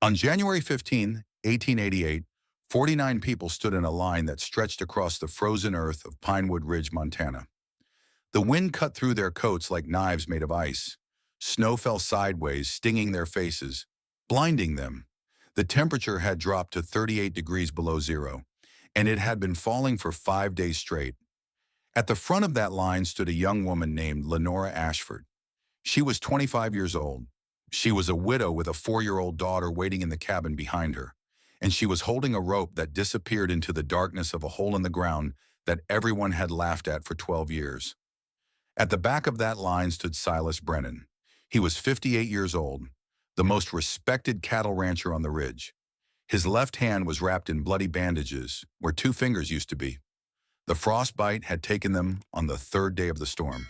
On January 15, 1888, 49 people stood in a line that stretched across the frozen earth of Pinewood Ridge, Montana. The wind cut through their coats like knives made of ice. Snow fell sideways, stinging their faces, blinding them. The temperature had dropped to 38 degrees below zero, and it had been falling for 5 days straight. At the front of that line stood a young woman named Lenora Ashford. She was 25 years old. She was a widow with a 4-year-old daughter waiting in the cabin behind her, and she was holding a rope that disappeared into the darkness of a hole in the ground that everyone had laughed at for 12 years. At the back of that line stood Silas Brennan. He was 58 years old, the most respected cattle rancher on the ridge. His left hand was wrapped in bloody bandages where 2 fingers used to be. The frostbite had taken them on the 3rd day of the storm.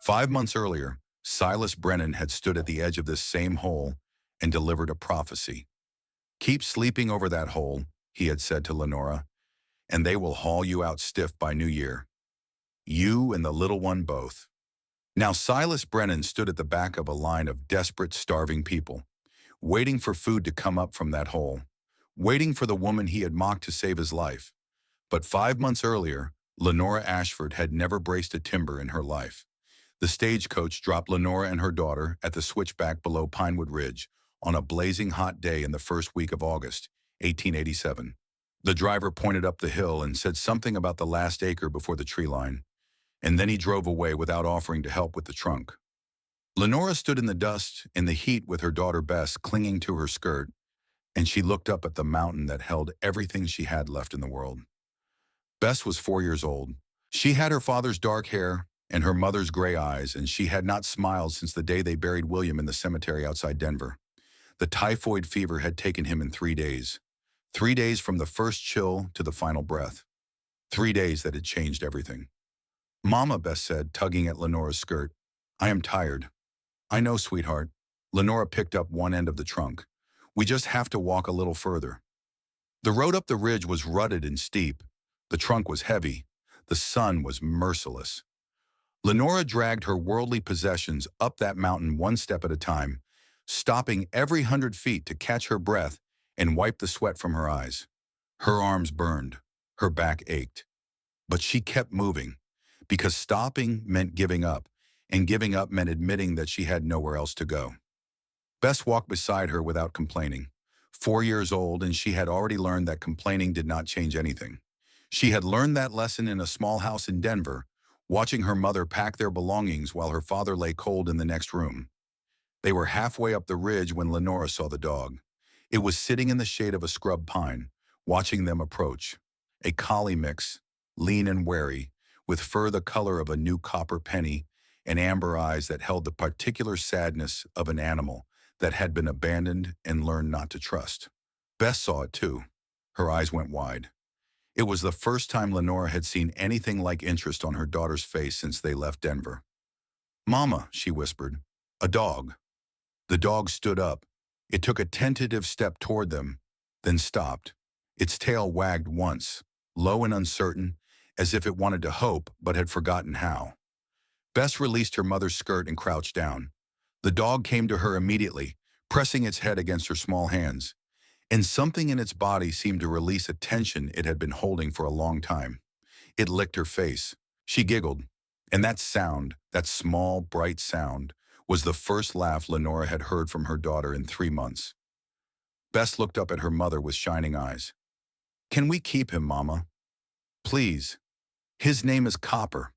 5 months earlier, Silas Brennan had stood at the edge of this same hole and delivered a prophecy. "Keep sleeping over that hole," he had said to Lenora, "and they will haul you out stiff by New Year. You and the little one both." Now Silas Brennan stood at the back of a line of desperate, starving people, waiting for food to come up from that hole, waiting for the woman he had mocked to save his life. But 5 months earlier, Lenora Ashford had never braced a timber in her life. The stagecoach dropped Lenora and her daughter at the switchback below Pinewood Ridge on a blazing hot day in the first week of August, 1887. The driver pointed up the hill and said something about the last acre before the tree line, and then he drove away without offering to help with the trunk. Lenora stood in the dust in the heat with her daughter Bess clinging to her skirt, and she looked up at the mountain that held everything she had left in the world. Bess was 4 years old. She had her father's dark hair and her mother's gray eyes, and she had not smiled since the day they buried William in the cemetery outside Denver. The typhoid fever had taken him in 3 days. 3 days from the first chill to the final breath. 3 days that had changed everything. "Mama," Bess said, tugging at Lenora's skirt, "I am tired." "I know, sweetheart." Lenora picked up one end of the trunk. "We just have to walk a little further." The road up the ridge was rutted and steep. The trunk was heavy. The sun was merciless. Lenora dragged her worldly possessions up that mountain one step at a time, stopping every 100 feet to catch her breath and wipe the sweat from her eyes. Her arms burned. Her back ached. But she kept moving, because stopping meant giving up, and giving up meant admitting that she had nowhere else to go. Bess walked beside her without complaining. 4 years old, and she had already learned that complaining did not change anything. She had learned that lesson in a small house in Denver, watching her mother pack their belongings while her father lay cold in the next room. They were halfway up the ridge when Lenora saw the dog. It was sitting in the shade of a scrub pine, watching them approach. A collie mix, lean and wary, with fur the color of a new copper penny and amber eyes that held the particular sadness of an animal that had been abandoned and learned not to trust. Bess saw it too. Her eyes went wide. It was the first time Lenora had seen anything like interest on her daughter's face since they left Denver. "Mama," she whispered, "a dog." The dog stood up. It took a tentative step toward them, then stopped. Its tail wagged once, low and uncertain, as if it wanted to hope but had forgotten how. Bess released her mother's skirt and crouched down. The dog came to her immediately, pressing its head against her small hands, and something in its body seemed to release a tension it had been holding for a long time. It licked her face. She giggled, and that sound, that small, bright sound, was the first laugh Lenora had heard from her daughter in 3 months. Bess looked up at her mother with shining eyes. "Can we keep him, Mama? Please. His name is Copper.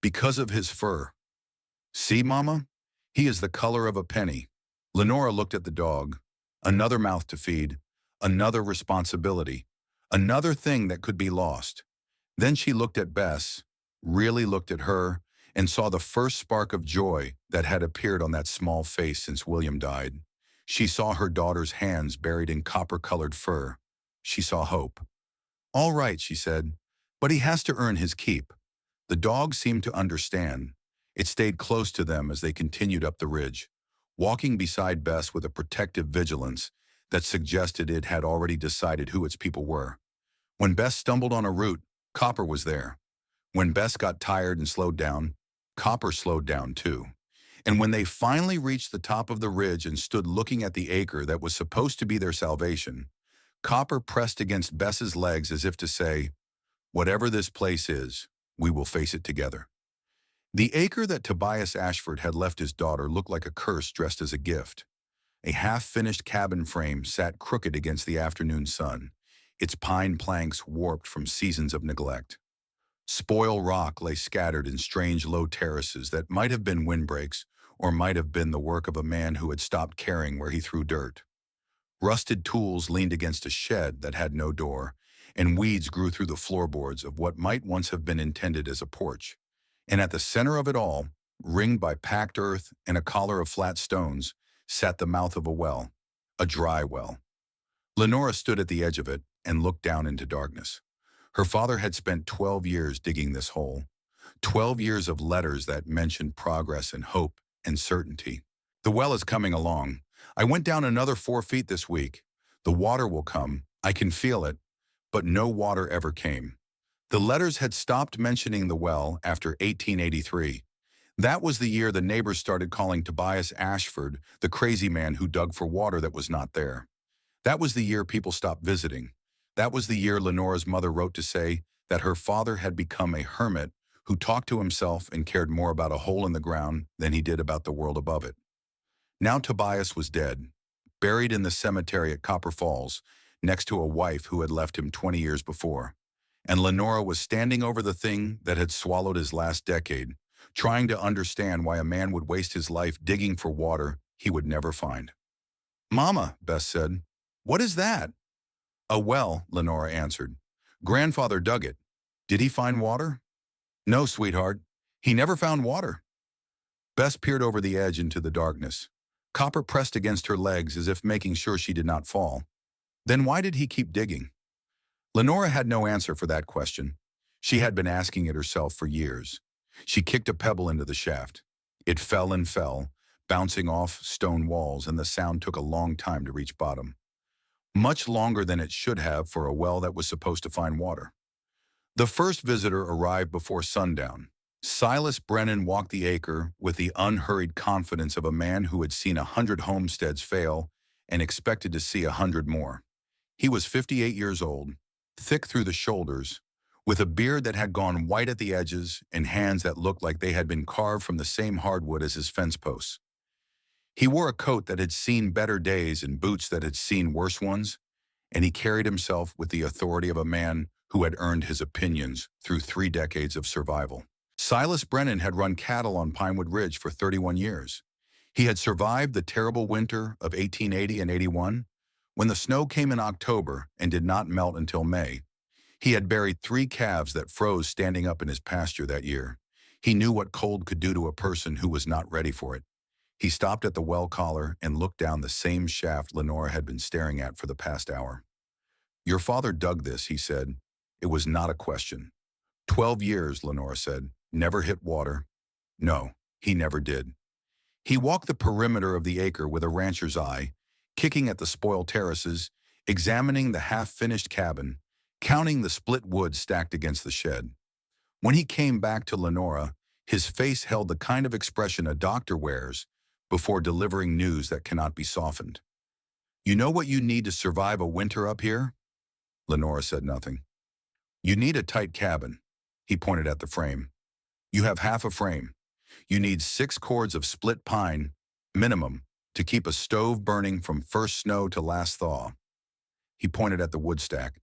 Because of his fur. See, Mama? He is the color of a penny." Lenora looked at the dog. Another mouth to feed, another responsibility, another thing that could be lost. Then she looked at Bess, really looked at her, and saw the first spark of joy that had appeared on that small face since William died. She saw her daughter's hands buried in copper-colored fur. She saw hope. "All right," she said, "but he has to earn his keep." The dog seemed to understand. It stayed close to them as they continued up the ridge, walking beside Bess with a protective vigilance that suggested it had already decided who its people were. When Bess stumbled on a root, Copper was there. When Bess got tired and slowed down, Copper slowed down too. And when they finally reached the top of the ridge and stood looking at the acre that was supposed to be their salvation, Copper pressed against Bess's legs as if to say, "Whatever this place is, we will face it together." The acre that Tobias Ashford had left his daughter looked like a curse dressed as a gift. A half-finished cabin frame sat crooked against the afternoon sun, its pine planks warped from seasons of neglect. Spoil rock lay scattered in strange low terraces that might have been windbreaks or might have been the work of a man who had stopped caring where he threw dirt. Rusted tools leaned against a shed that had no door, and weeds grew through the floorboards of what might once have been intended as a porch. And at the center of it all, ringed by packed earth and a collar of flat stones, sat the mouth of a well, a dry well. Lenora stood at the edge of it and looked down into darkness. Her father had spent 12 years digging this hole, 12 years of letters that mentioned progress and hope and certainty. "The well is coming along. I went down another 4 feet this week. The water will come. I can feel it." But no water ever came. The letters had stopped mentioning the well after 1883. That was the year the neighbors started calling Tobias Ashford the crazy man who dug for water that was not there. That was the year people stopped visiting. That was the year Lenora's mother wrote to say that her father had become a hermit who talked to himself and cared more about a hole in the ground than he did about the world above it. Now Tobias was dead, buried in the cemetery at Copper Falls, next to a wife who had left him 20 years before. And Lenora was standing over the thing that had swallowed his last decade, trying to understand why a man would waste his life digging for water he would never find. "Mama," Bess said, "what is that?" "A well," Lenora answered. "Grandfather dug it. Did he find water?" "No, sweetheart. He never found water." Bess peered over the edge into the darkness. Copper pressed against her legs as if making sure she did not fall. Then why did he keep digging? Lenora had no answer for that question. She had been asking it herself for years. She kicked a pebble into the shaft. It fell and fell, bouncing off stone walls, and the sound took a long time to reach bottom. Much longer than it should have for a well that was supposed to find water. The first visitor arrived before sundown. Silas Brennan walked the acre with the unhurried confidence of a man who had seen 100 homesteads fail and expected to see 100 more. He was 58 years old, thick through the shoulders, with a beard that had gone white at the edges and hands that looked like they had been carved from the same hardwood as his fence posts. He wore a coat that had seen better days and boots that had seen worse ones, and he carried himself with the authority of a man who had earned his opinions through 3 decades of survival. Silas Brennan had run cattle on Pinewood Ridge for 31 years. He had survived the terrible winter of 1880 and 81, when the snow came in October and did not melt until May. He had buried 3 calves that froze standing up in his pasture that year. He knew what cold could do to a person who was not ready for it. He stopped at the well collar and looked down the same shaft Lenora had been staring at for the past hour. "Your father dug this," he said. It was not a question. 12 years, Lenora said. Never hit water. No, he never did. He walked the perimeter of the acre with a rancher's eye, kicking at the spoiled terraces, examining the half-finished cabin, counting the split wood stacked against the shed. When he came back to Lenora, his face held the kind of expression a doctor wears before delivering news that cannot be softened. "You know what you need to survive a winter up here?" Lenora said nothing. "You need a tight cabin." He pointed at the frame. "You have half a frame. You need 6 cords of split pine, minimum, to keep a stove burning from first snow to last thaw." He pointed at the wood stack.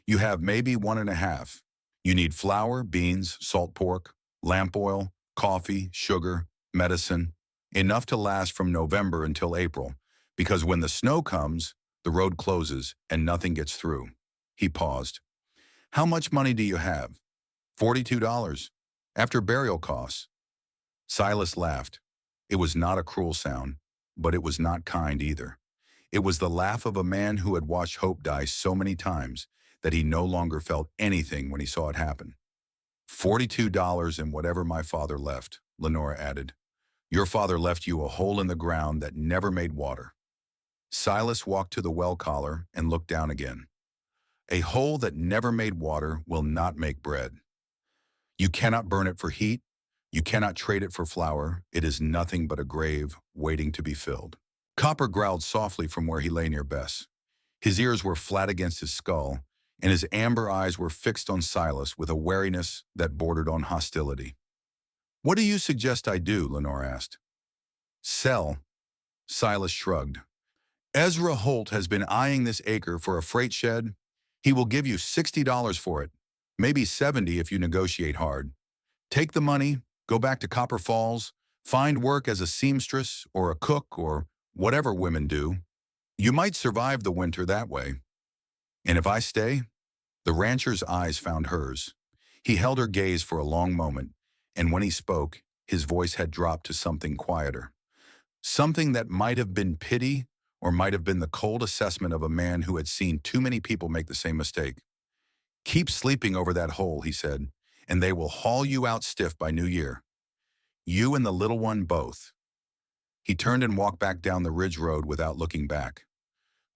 "You have maybe 1.5. You need flour, beans, salt pork, lamp oil, coffee, sugar, medicine, enough to last from November until April, because when the snow comes, the road closes and nothing gets through." He paused. "How much money do you have?" $42, after burial costs." Silas laughed. It was not a cruel sound, but it was not kind either. It was the laugh of a man who had watched hope die so many times that he no longer felt anything when he saw it happen. $42 and whatever my father left," Lenora added. "Your father left you a hole in the ground that never made water." Silas walked to the well collar and looked down again. "A hole that never made water will not make bread. You cannot burn it for heat. You cannot trade it for flour. It is nothing but a grave waiting to be filled. Copper growled softly from where he lay near Bess. His ears were flat against his skull, and his amber eyes were fixed on Silas with a wariness that bordered on hostility. "What do you suggest I do?" Lenore asked. "Sell." Silas shrugged. "Ezra Holt has been eyeing this acre for a freight shed. He will give you $60 for it, maybe 70 if you negotiate hard. Take the money, go back to Copper Falls, find work as a seamstress or a cook or whatever women do. You might survive the winter that way. And if I stay?" The rancher's eyes found hers. He held her gaze for a long moment, and when he spoke, his voice had dropped to something quieter. Something that might have been pity or might have been the cold assessment of a man who had seen too many people make the same mistake. "Keep sleeping over that hole," he said, "and they will haul you out stiff by New Year. You and the little one both." He turned and walked back down the ridge road without looking back.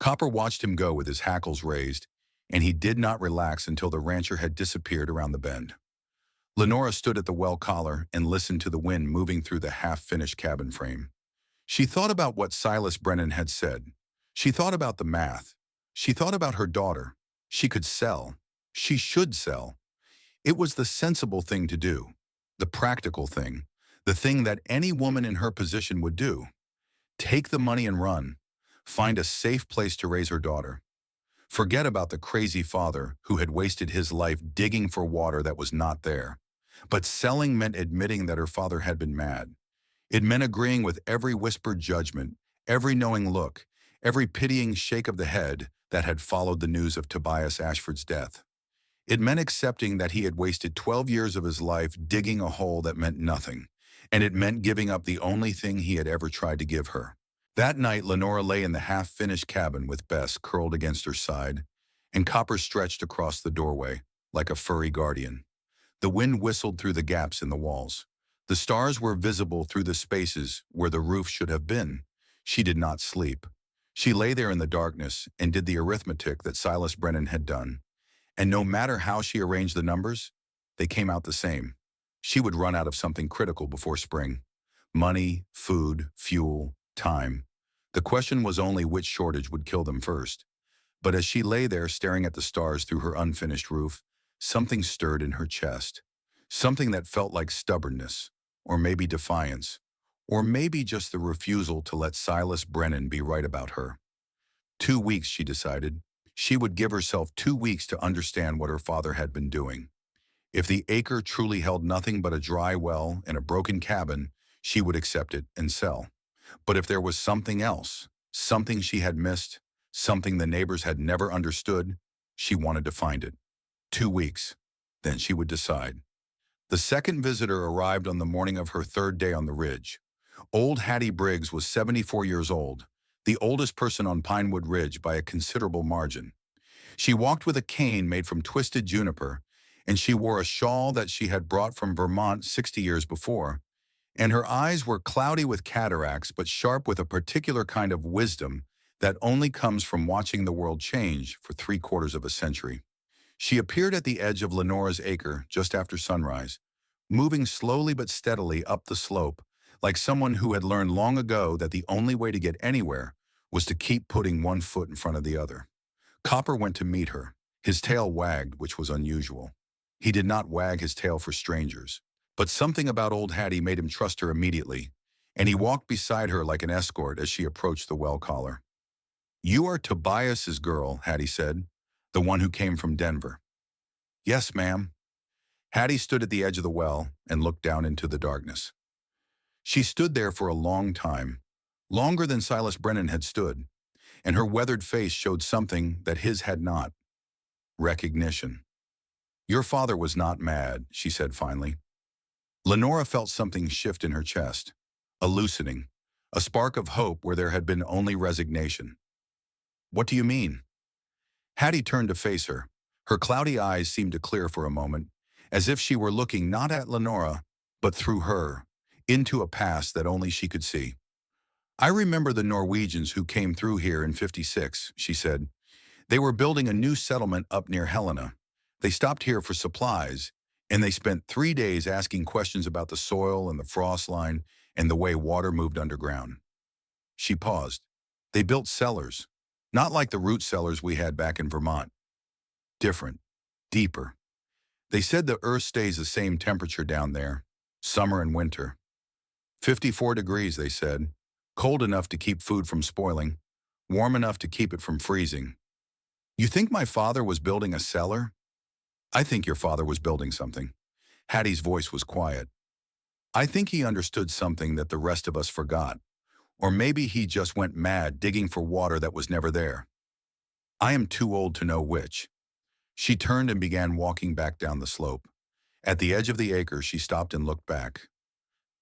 Copper watched him go with his hackles raised, and he did not relax until the rancher had disappeared around the bend. Lenora stood at the well collar and listened to the wind moving through the half-finished cabin frame. She thought about what Silas Brennan had said. She thought about the math. She thought about her daughter. She could sell. She should sell. It was the sensible thing to do, the practical thing, the thing that any woman in her position would do. Take the money and run. Find a safe place to raise her daughter. Forget about the crazy father who had wasted his life digging for water that was not there. But selling meant admitting that her father had been mad. It meant agreeing with every whispered judgment, every knowing look, every pitying shake of the head that had followed the news of Tobias Ashford's death. It meant accepting that he had wasted 12 years of his life digging a hole that meant nothing, and it meant giving up the only thing he had ever tried to give her. That night, Lenora lay in the half-finished cabin with Bess curled against her side, and Copper stretched across the doorway like a furry guardian. The wind whistled through the gaps in the walls. The stars were visible through the spaces where the roof should have been. She did not sleep. She lay there in the darkness and did the arithmetic that Silas Brennan had done. And no matter how she arranged the numbers, they came out the same. She would run out of something critical before spring. Money, food, fuel, time. The question was only which shortage would kill them first. But as she lay there staring at the stars through her unfinished roof, something stirred in her chest. Something that felt like stubbornness, or maybe defiance, or maybe just the refusal to let Silas Brennan be right about her. 2 weeks, she decided. She would give herself 2 weeks to understand what her father had been doing. If the acre truly held nothing but a dry well and a broken cabin, she would accept it and sell. But if there was something else, something she had missed, something the neighbors had never understood, she wanted to find it. 2 weeks. Then she would decide. The second visitor arrived on the morning of her third day on the ridge. Old Hattie Briggs was 74 years old, the oldest person on Pinewood Ridge by a considerable margin. She walked with a cane made from twisted juniper, and she wore a shawl that she had brought from Vermont 60 years before, and her eyes were cloudy with cataracts but sharp with a particular kind of wisdom that only comes from watching the world change for 3/4 of a century. She appeared at the edge of Lenora's acre just after sunrise, moving slowly but steadily up the slope, like someone who had learned long ago that the only way to get anywhere was to keep putting one foot in front of the other. Copper went to meet her. His tail wagged, which was unusual. He did not wag his tail for strangers, but something about old Hattie made him trust her immediately, and he walked beside her like an escort as she approached the well collar. "You are Tobias's girl," Hattie said, "the one who came from Denver." "Yes, ma'am." Hattie stood at the edge of the well and looked down into the darkness. She stood there for a long time, longer than Silas Brennan had stood, and her weathered face showed something that his had not: recognition. "Your father was not mad," she said finally. Lenora felt something shift in her chest, a loosening, a spark of hope where there had been only resignation. "What do you mean?" Hattie turned to face her. Her cloudy eyes seemed to clear for a moment, as if she were looking not at Lenora, but through her, into a past that only she could see. "I remember the Norwegians who came through here in '56, she said. "They were building a new settlement up near Helena. They stopped here for supplies, And they spent 3 days asking questions about the soil and the frost line and the way water moved underground. She paused. They built cellars, not like the root cellars we had back in Vermont. Different, deeper. They said the earth stays the same temperature down there, summer and winter. 54 degrees, they said. Cold enough to keep food from spoiling, warm enough to keep it from freezing. You think my father was building a cellar? I think your father was building something. Hattie's voice was quiet. I think he understood something that the rest of us forgot. Or maybe he just went mad digging for water that was never there. I am too old to know which. She turned and began walking back down the slope. At the edge of the acre, she stopped and looked back.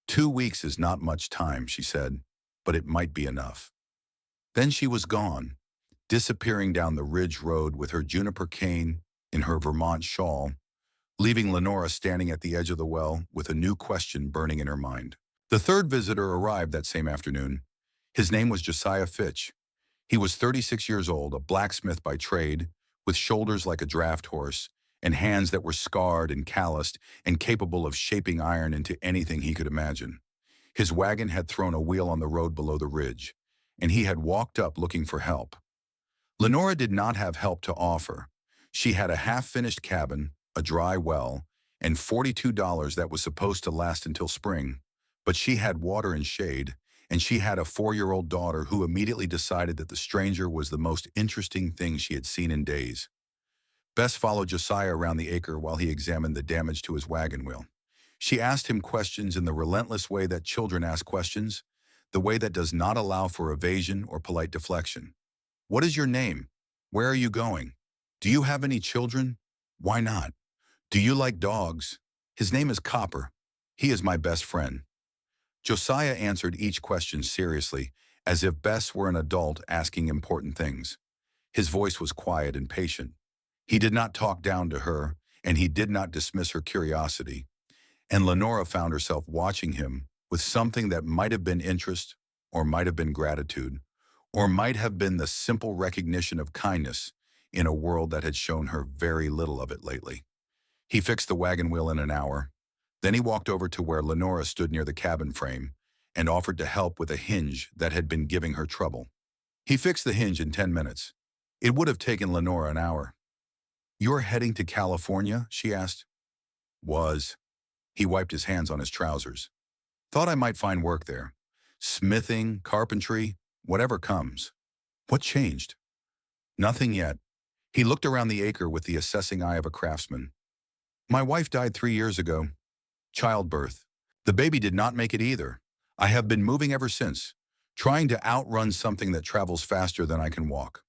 2 weeks is not much time, she said, but it might be enough. Then she was gone, disappearing down the ridge road with her juniper cane in her Vermont shawl, leaving Lenora standing at the edge of the well with a new question burning in her mind. The third visitor arrived that same afternoon. His name was Josiah Fitch. He was 36 years old, a blacksmith by trade, with shoulders like a draft horse and hands that were scarred and calloused and capable of shaping iron into anything he could imagine. His wagon had thrown a wheel on the road below the ridge, and he had walked up looking for help. Lenora did not have help to offer. She had a half-finished cabin, a dry well, and $42 that was supposed to last until spring. But she had water and shade, and she had a 4-year-old daughter who immediately decided that the stranger was the most interesting thing she had seen in days. Bess followed Josiah around the acre while he examined the damage to his wagon wheel. She asked him questions in the relentless way that children ask questions, the way that does not allow for evasion or polite deflection. What is your name? Where are you going? Do you have any children? Why not? Do you like dogs? His name is Copper. He is my best friend. Josiah answered each question seriously, as if Bess were an adult asking important things. His voice was quiet and patient. He did not talk down to her, and he did not dismiss her curiosity. And Lenora found herself watching him with something that might have been interest, or might have been gratitude, or might have been the simple recognition of kindness in a world that had shown her very little of it lately. He fixed the wagon wheel in an hour. Then he walked over to where Lenora stood near the cabin frame and offered to help with a hinge that had been giving her trouble. He fixed the hinge in 10 minutes. It would have taken Lenora an hour. "You're heading to California?" she asked. "Was." He wiped his hands on his trousers. "Thought I might find work there. Smithing, carpentry, whatever comes." "What changed?" "Nothing yet." He looked around the acre with the assessing eye of a craftsman. "My wife died 3 years ago. Childbirth. The baby did not make it either. I have been moving ever since, trying to outrun something that travels faster than I can walk."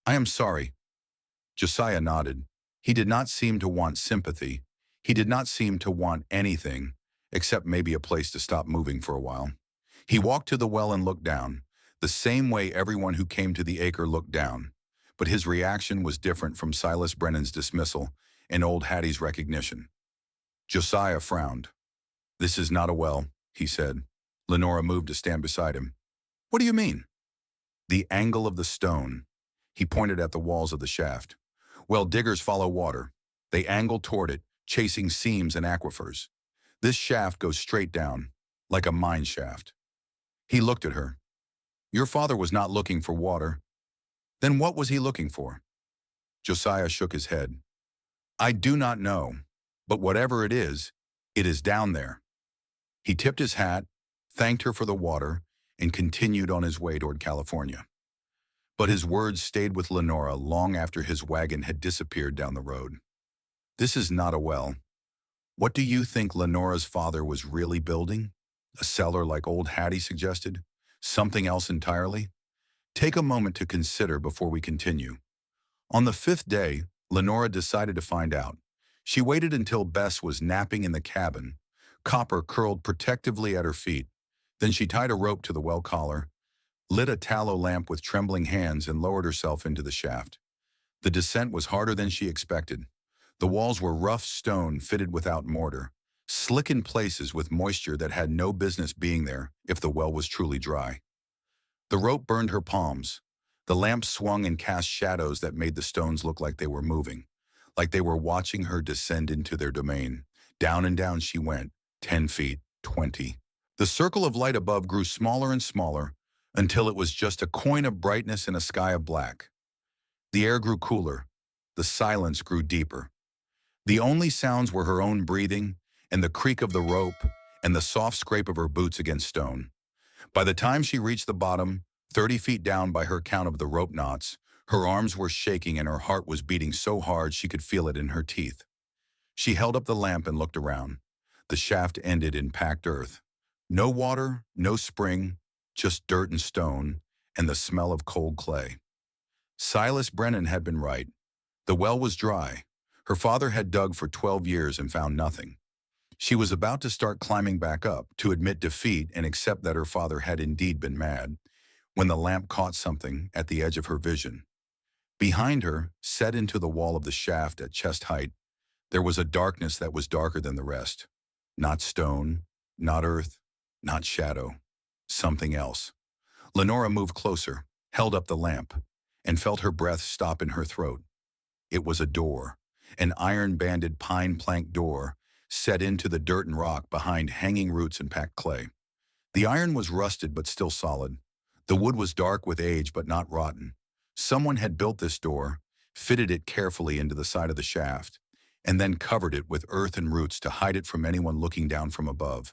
"I am sorry." Josiah nodded. He did not seem to want sympathy. He did not seem to want anything, except maybe a place to stop moving for a while. He walked to the well and looked down, the same way everyone who came to the acre looked down. But his reaction was different from Silas Brennan's dismissal and old Hattie's recognition. Josiah frowned. "This is not a well," he said. Lenora moved to stand beside him. "What do you mean?" "The angle of the stone." He pointed at the walls of the shaft. "Well, diggers follow water. They angle toward it, chasing seams and aquifers. This shaft goes straight down, like a mine shaft." He looked at her. "Your father was not looking for water. Then what was he looking for?" Josiah shook his head. "I do not know, but whatever it is down there." He tipped his hat, thanked her for the water, and continued on his way toward California. But his words stayed with Lenora long after his wagon had disappeared down the road. "This is not a well. What do you think Lenora's father was really building? A cellar like old Hattie suggested? Something else entirely? Take a moment to consider before we continue." On the 5th day, Lenora decided to find out. She waited until Bess was napping in the cabin, Copper curled protectively at her feet. Then she tied a rope to the well collar, lit a tallow lamp with trembling hands, and lowered herself into the shaft. The descent was harder than she expected. The walls were rough stone fitted without mortar, slick in places with moisture that had no business being there if the well was truly dry. The rope burned her palms. The lamp swung and cast shadows that made the stones look like they were moving, like they were watching her descend into their domain. Down and down she went, 10 feet, 20. The circle of light above grew smaller and smaller until it was just a coin of brightness in a sky of black. The air grew cooler. The silence grew deeper. The only sounds were her own breathing and the creak of the rope and the soft scrape of her boots against stone. By the time she reached the bottom, 30 feet down by her count of the rope knots, her arms were shaking and her heart was beating so hard she could feel it in her teeth. She held up the lamp and looked around. The shaft ended in packed earth. No water, no spring, just dirt and stone, and the smell of cold clay. Silas Brennan had been right. The well was dry. Her father had dug for 12 years and found nothing. She was about to start climbing back up, to admit defeat and accept that her father had indeed been mad, when the lamp caught something at the edge of her vision. Behind her, set into the wall of the shaft at chest height, there was a darkness that was darker than the rest. Not stone, not earth, not shadow. Something else. Lenora moved closer, held up the lamp, and felt her breath stop in her throat. It was a door, an iron-banded pine plank door, set into the dirt and rock behind hanging roots and packed clay. The iron was rusted but still solid. The wood was dark with age but not rotten. Someone had built this door, fitted it carefully into the side of the shaft, and then covered it with earth and roots to hide it from anyone looking down from above.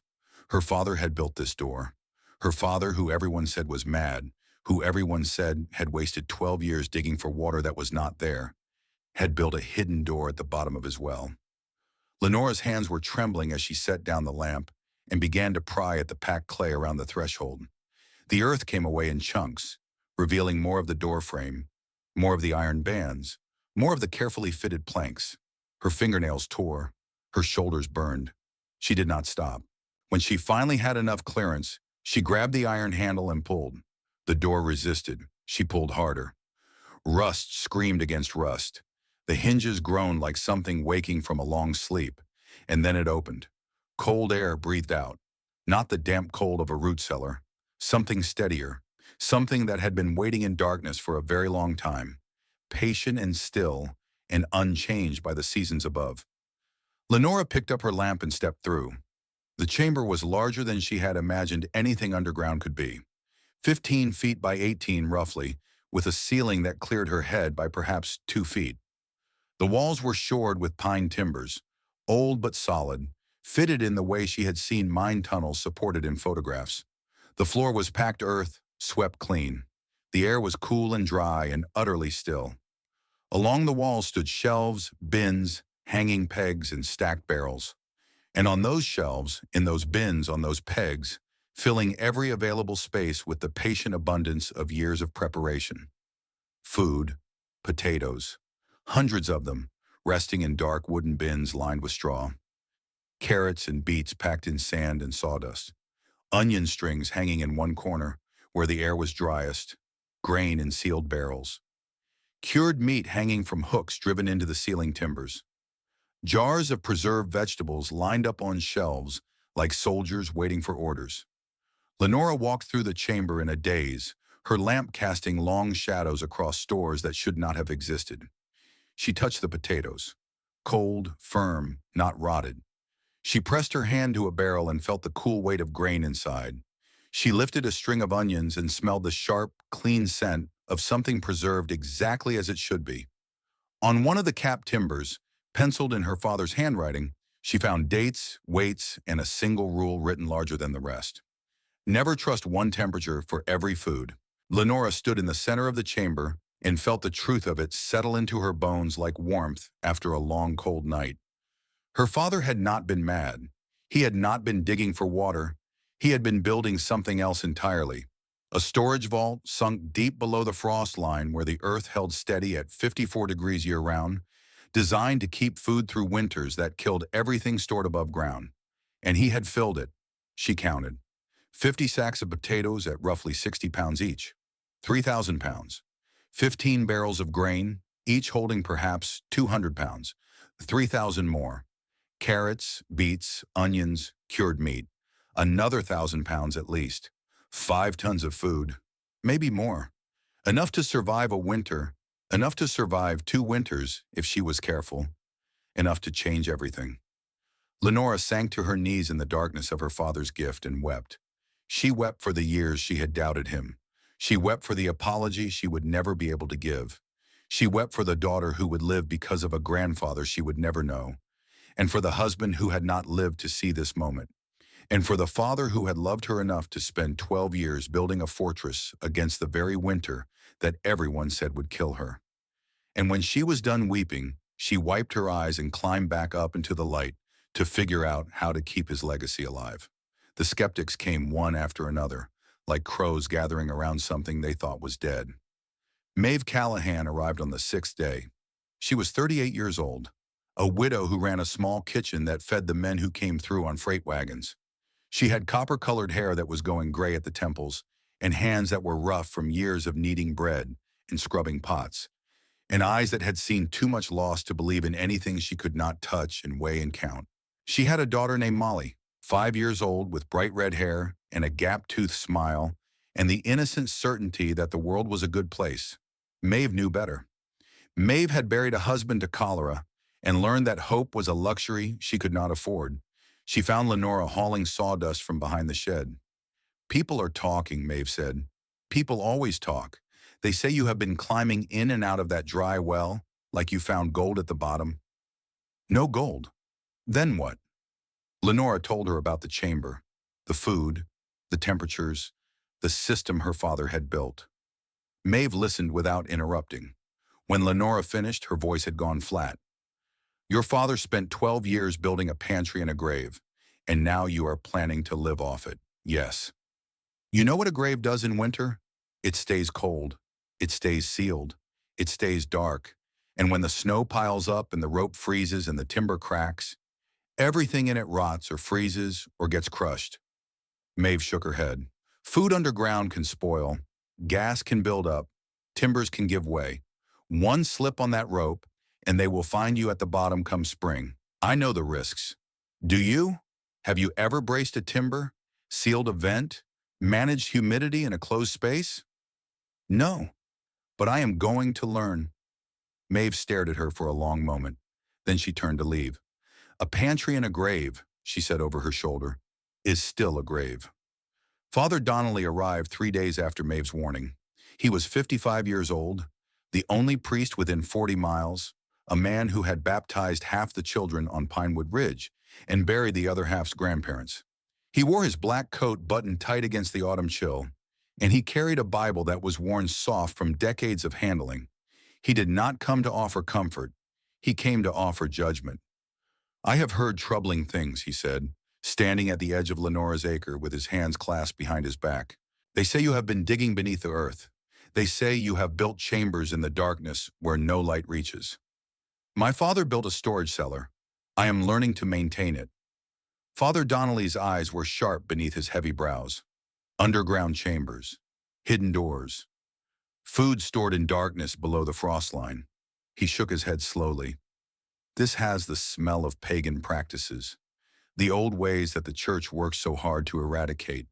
Her father had built this door. Her father, who everyone said was mad, who everyone said had wasted 12 years digging for water that was not there, had built a hidden door at the bottom of his well. Lenora's hands were trembling as she set down the lamp and began to pry at the packed clay around the threshold. The earth came away in chunks, revealing more of the door frame, more of the iron bands, more of the carefully fitted planks. Her fingernails tore, her shoulders burned. She did not stop. When she finally had enough clearance, she grabbed the iron handle and pulled. The door resisted. She pulled harder. Rust screamed against rust. The hinges groaned like something waking from a long sleep, and then it opened. Cold air breathed out, not the damp cold of a root cellar, something steadier, something that had been waiting in darkness for a very long time, patient and still and unchanged by the seasons above. Lenora picked up her lamp and stepped through. The chamber was larger than she had imagined anything underground could be, 15 feet by 18 roughly, with a ceiling that cleared her head by perhaps 2 feet. The walls were shored with pine timbers, old but solid, fitted in the way she had seen mine tunnels supported in photographs. The floor was packed earth, swept clean. The air was cool and dry and utterly still. Along the walls stood shelves, bins, hanging pegs, and stacked barrels. And on those shelves, in those bins, on those pegs, filling every available space with the patient abundance of years of preparation. Food, potatoes, hundreds of them, resting in dark wooden bins lined with straw. Carrots and beets packed in sand and sawdust. Onion strings hanging in one corner, where the air was driest. Grain in sealed barrels. Cured meat hanging from hooks driven into the ceiling timbers. Jars of preserved vegetables lined up on shelves like soldiers waiting for orders. Lenora walked through the chamber in a daze, her lamp casting long shadows across stores that should not have existed. She touched the potatoes. Cold, firm, not rotted. She pressed her hand to a barrel and felt the cool weight of grain inside. She lifted a string of onions and smelled the sharp, clean scent of something preserved exactly as it should be. On one of the capped timbers, penciled in her father's handwriting, she found dates, weights, and a single rule written larger than the rest. Never trust one temperature for every food. Lenora stood in the center of the chamber and felt the truth of it settle into her bones like warmth after a long, cold night. Her father had not been mad. He had not been digging for water. He had been building something else entirely. A storage vault sunk deep below the frost line where the earth held steady at 54 degrees year-round, designed to keep food through winters that killed everything stored above ground. And he had filled it. She counted. 50 sacks of potatoes at roughly 60 pounds each. 3,000 pounds. 15 barrels of grain, each holding perhaps 200 pounds. 3,000 more. Carrots, beets, onions, cured meat. Another 1,000 pounds at least. 5 tons of food. Maybe more. Enough to survive a winter Enough to survive 2 winters if she was careful, enough to change everything. Lenora sank to her knees in the darkness of her father's gift and wept. She wept for the years she had doubted him. She wept for the apology she would never be able to give. She wept for the daughter who would live because of a grandfather she would never know, and for the husband who had not lived to see this moment, and for the father who had loved her enough to spend 12 years building a fortress against the very winter that everyone said would kill her. And when she was done weeping, she wiped her eyes and climbed back up into the light to figure out how to keep his legacy alive. The skeptics came one after another, like crows gathering around something they thought was dead. Maeve Callahan arrived on the 6th day. She was 38 years old, a widow who ran a small kitchen that fed the men who came through on freight wagons. She had copper-colored hair that was going gray at the temples, and hands that were rough from years of kneading bread and scrubbing pots, and eyes that had seen too much loss to believe in anything she could not touch and weigh and count. She had a daughter named Molly, 5 years old, with bright red hair and a gap-toothed smile, and the innocent certainty that the world was a good place. Maeve knew better. Maeve had buried a husband to cholera and learned that hope was a luxury she could not afford. She found Lenora hauling sawdust from behind the shed. "People are talking," Maeve said. "People always talk. They say you have been climbing in and out of that dry well, like you found gold at the bottom." "No gold. Then what?" Lenora told her about the chamber, the food, the temperatures, the system her father had built. Maeve listened without interrupting. When Lenora finished, her voice had gone flat. "Your father spent 12 years building a pantry and a grave, and now you are planning to live off it." "Yes." "You know what a grave does in winter? It stays cold. It stays sealed. It stays dark. And when the snow piles up and the rope freezes and the timber cracks, everything in it rots or freezes or gets crushed." Maeve shook her head. "Food underground can spoil. Gas can build up. Timbers can give way. One slip on that rope, and they will find you at the bottom come spring. I know the risks. Do you? Have you ever braced a timber, sealed a vent, managed humidity in a closed space?" "No, but I am going to learn." Maeve stared at her for a long moment. Then she turned to leave. "A pantry and a grave," she said over her shoulder, "is still a grave." Father Donnelly arrived 3 days after Maeve's warning. He was 55 years old, the only priest within 40 miles, a man who had baptized half the children on Pinewood Ridge and buried the other half's grandparents. He wore his black coat buttoned tight against the autumn chill, and he carried a Bible that was worn soft from decades of handling. He did not come to offer comfort. He came to offer judgment. "I have heard troubling things," he said, standing at the edge of Lenora's acre with his hands clasped behind his back. "They say you have been digging beneath the earth. They say you have built chambers in the darkness where no light reaches. My father built a storage cellar. I am learning to maintain it." Father Donnelly's eyes were sharp beneath his heavy brows. Underground chambers, hidden doors, food stored in darkness below the frost line. He shook his head slowly. "This has the smell of pagan practices, the old ways that the church worked so hard to eradicate.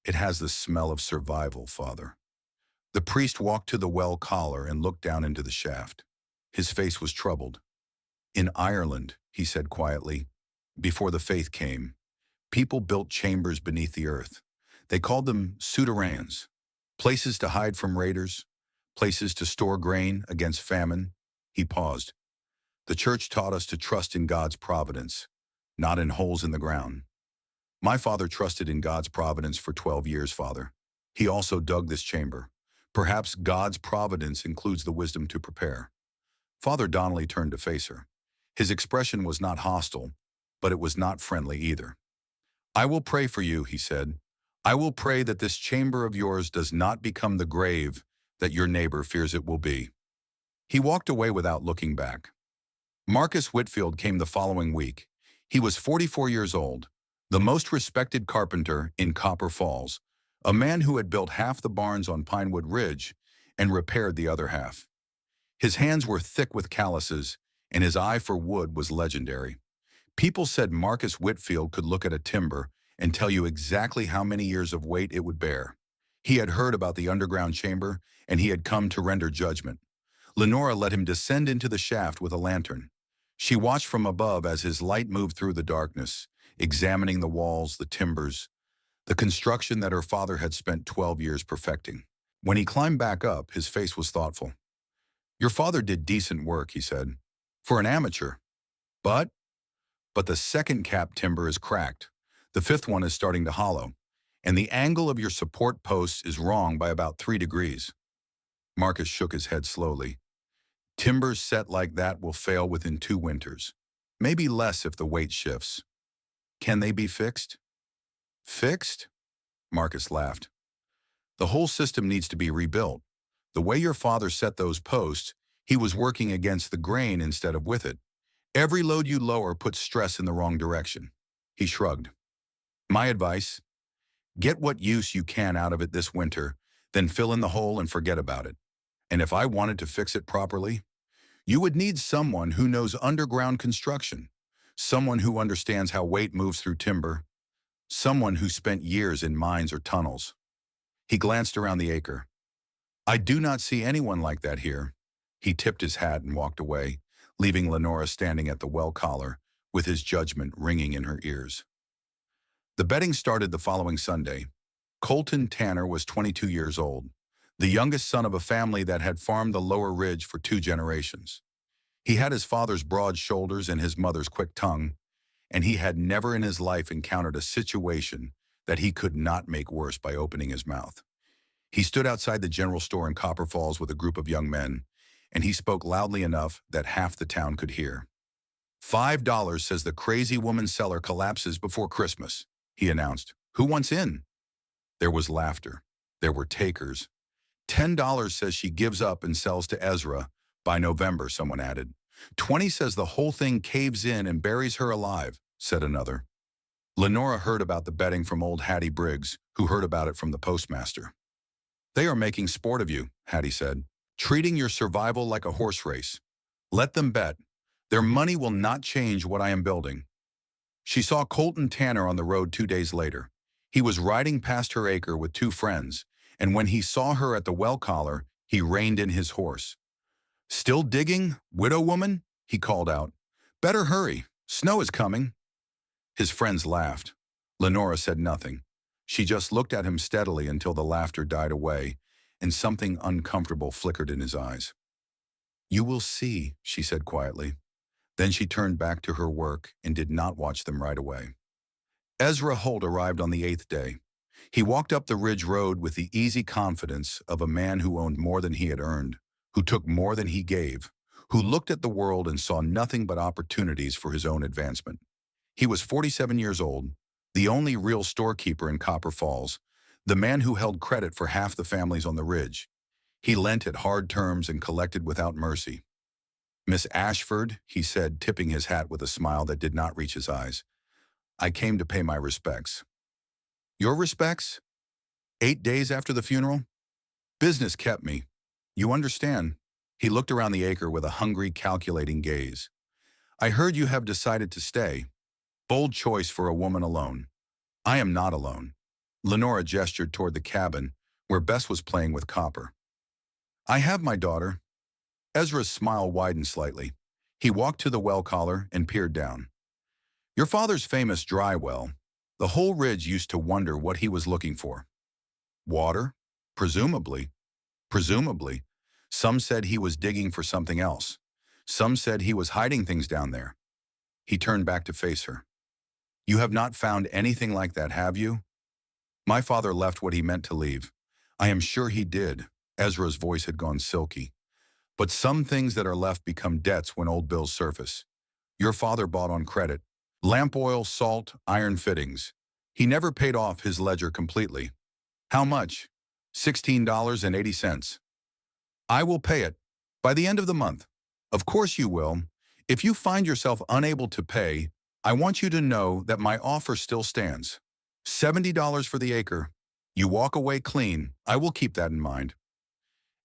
It has the smell of survival, Father." The priest walked to the well collar and looked down into the shaft. His face was troubled. "In Ireland," he said quietly, "before the faith came, people built chambers beneath the earth. They called them souterrains, places to hide from raiders, places to store grain against famine." He paused. "The church taught us to trust in God's providence, not in holes in the ground. My father trusted in God's providence for 12 years, Father. He also dug this chamber. Perhaps God's providence includes the wisdom to prepare." Father Donnelly turned to face her. His expression was not hostile, but it was not friendly either. "I will pray for you," he said. "I will pray that this chamber of yours does not become the grave that your neighbor fears it will be." He walked away without looking back. Marcus Whitfield came the following week. He was 44 years old, the most respected carpenter in Copper Falls, a man who had built half the barns on Pinewood Ridge and repaired the other half. His hands were thick with calluses, and his eye for wood was legendary. People said Marcus Whitfield could look at a timber and tell you exactly how many years of weight it would bear. He had heard about the underground chamber, and he had come to render judgment. Lenora let him descend into the shaft with a lantern. She watched from above as his light moved through the darkness, examining the walls, the timbers, the construction that her father had spent 12 years perfecting. When he climbed back up, his face was thoughtful. "Your father did decent work," he said, "for an amateur. But, but the second cap timber is cracked. The fifth one is starting to hollow. And the angle of your support posts is wrong by about 3 degrees. Marcus shook his head slowly. "Timbers set like that will fail within 2 winters. Maybe less if the weight shifts. Can they be fixed?" "Fixed?" Marcus laughed. "The whole system needs to be rebuilt. The way your father set those posts, he was working against the grain instead of with it. Every load you lower puts stress in the wrong direction." He shrugged. "My advice, get what use you can out of it this winter, then fill in the hole and forget about it. And if I wanted to fix it properly, you would need someone who knows underground construction, someone who understands how weight moves through timber, someone who spent years in mines or tunnels." He glanced around the acre. "I do not see anyone like that here." He tipped his hat and walked away, leaving Lenora standing at the well collar, with his judgment ringing in her ears. The betting started the following Sunday. Colton Tanner was 22 years old, the youngest son of a family that had farmed the lower ridge for 2 generations. He had his father's broad shoulders and his mother's quick tongue, and he had never in his life encountered a situation that he could not make worse by opening his mouth. He stood outside the general store in Copper Falls with a group of young men, and he spoke loudly enough that half the town could hear. $5 says the crazy woman seller collapses before Christmas," he announced. "Who wants in?" There was laughter. There were takers. $10 says she gives up and sells to Ezra by November, someone added. 20 says the whole thing caves in and buries her alive, said another. Lenora heard about the betting from old Hattie Briggs, who heard about it from the postmaster. "They are making sport of you," Hattie said, "treating your survival like a horse race. Let them bet. Their money will not change what I am building." She saw Colton Tanner on the road 2 days later. He was riding past her acre with 2 friends, and when he saw her at the well collar, he reined in his horse. "Still digging, widow woman?" he called out. "Better hurry. Snow is coming." His friends laughed. Lenora said nothing. She just looked at him steadily until the laughter died away, and something uncomfortable flickered in his eyes. "You will see," she said quietly. Then she turned back to her work and did not watch them right away. Ezra Holt arrived on the 8th day. He walked up the ridge road with the easy confidence of a man who owned more than he had earned, who took more than he gave, who looked at the world and saw nothing but opportunities for his own advancement. He was 47 years old, the only real storekeeper in Copper Falls, the man who held credit for half the families on the ridge. He lent at hard terms and collected without mercy. "Miss Ashford," he said, tipping his hat with a smile that did not reach his eyes, "I came to pay my respects." "Your respects? 8 days after the funeral?" "Business kept me. You understand." He looked around the acre with a hungry, calculating gaze. "I heard you have decided to stay. Bold choice for a woman alone." "I am not alone." Lenora gestured toward the cabin, where Bess was playing with copper. "I have my daughter." Ezra's smile widened slightly. He walked to the well collar and peered down. "Your father's famous dry well. The whole ridge used to wonder what he was looking for." "Water? Presumably." "Presumably. Some said he was digging for something else. Some said he was hiding things down there." He turned back to face her. "You have not found anything like that, have you?" "My father left what he meant to leave." "I am sure he did." Ezra's voice had gone silky. "But some things that are left become debts when old bills surface. Your father bought on credit. Lamp oil, salt, iron fittings. He never paid off his ledger completely." "How much?" $16.80. "I will pay it. By the end of the month." "Of course you will. If you find yourself unable to pay, I want you to know that my offer still stands. $70 for the acre. You walk away clean. I will keep that in mind."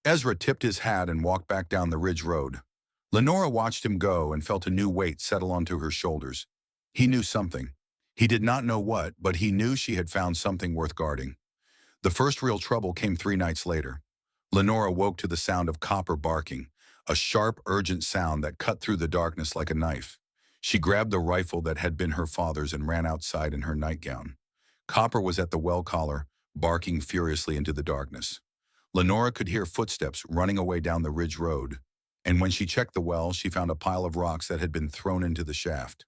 Ezra tipped his hat and walked back down the ridge road. Lenora watched him go and felt a new weight settle onto her shoulders. He knew something. He did not know what, but he knew she had found something worth guarding. The first real trouble came 3 nights later. Lenora woke to the sound of copper barking, a sharp, urgent sound that cut through the darkness like a knife. She grabbed the rifle that had been her father's and ran outside in her nightgown. Copper was at the well collar, barking furiously into the darkness. Lenora could hear footsteps running away down the ridge road, and when she checked the well, she found a pile of rocks that had been thrown into the shaft.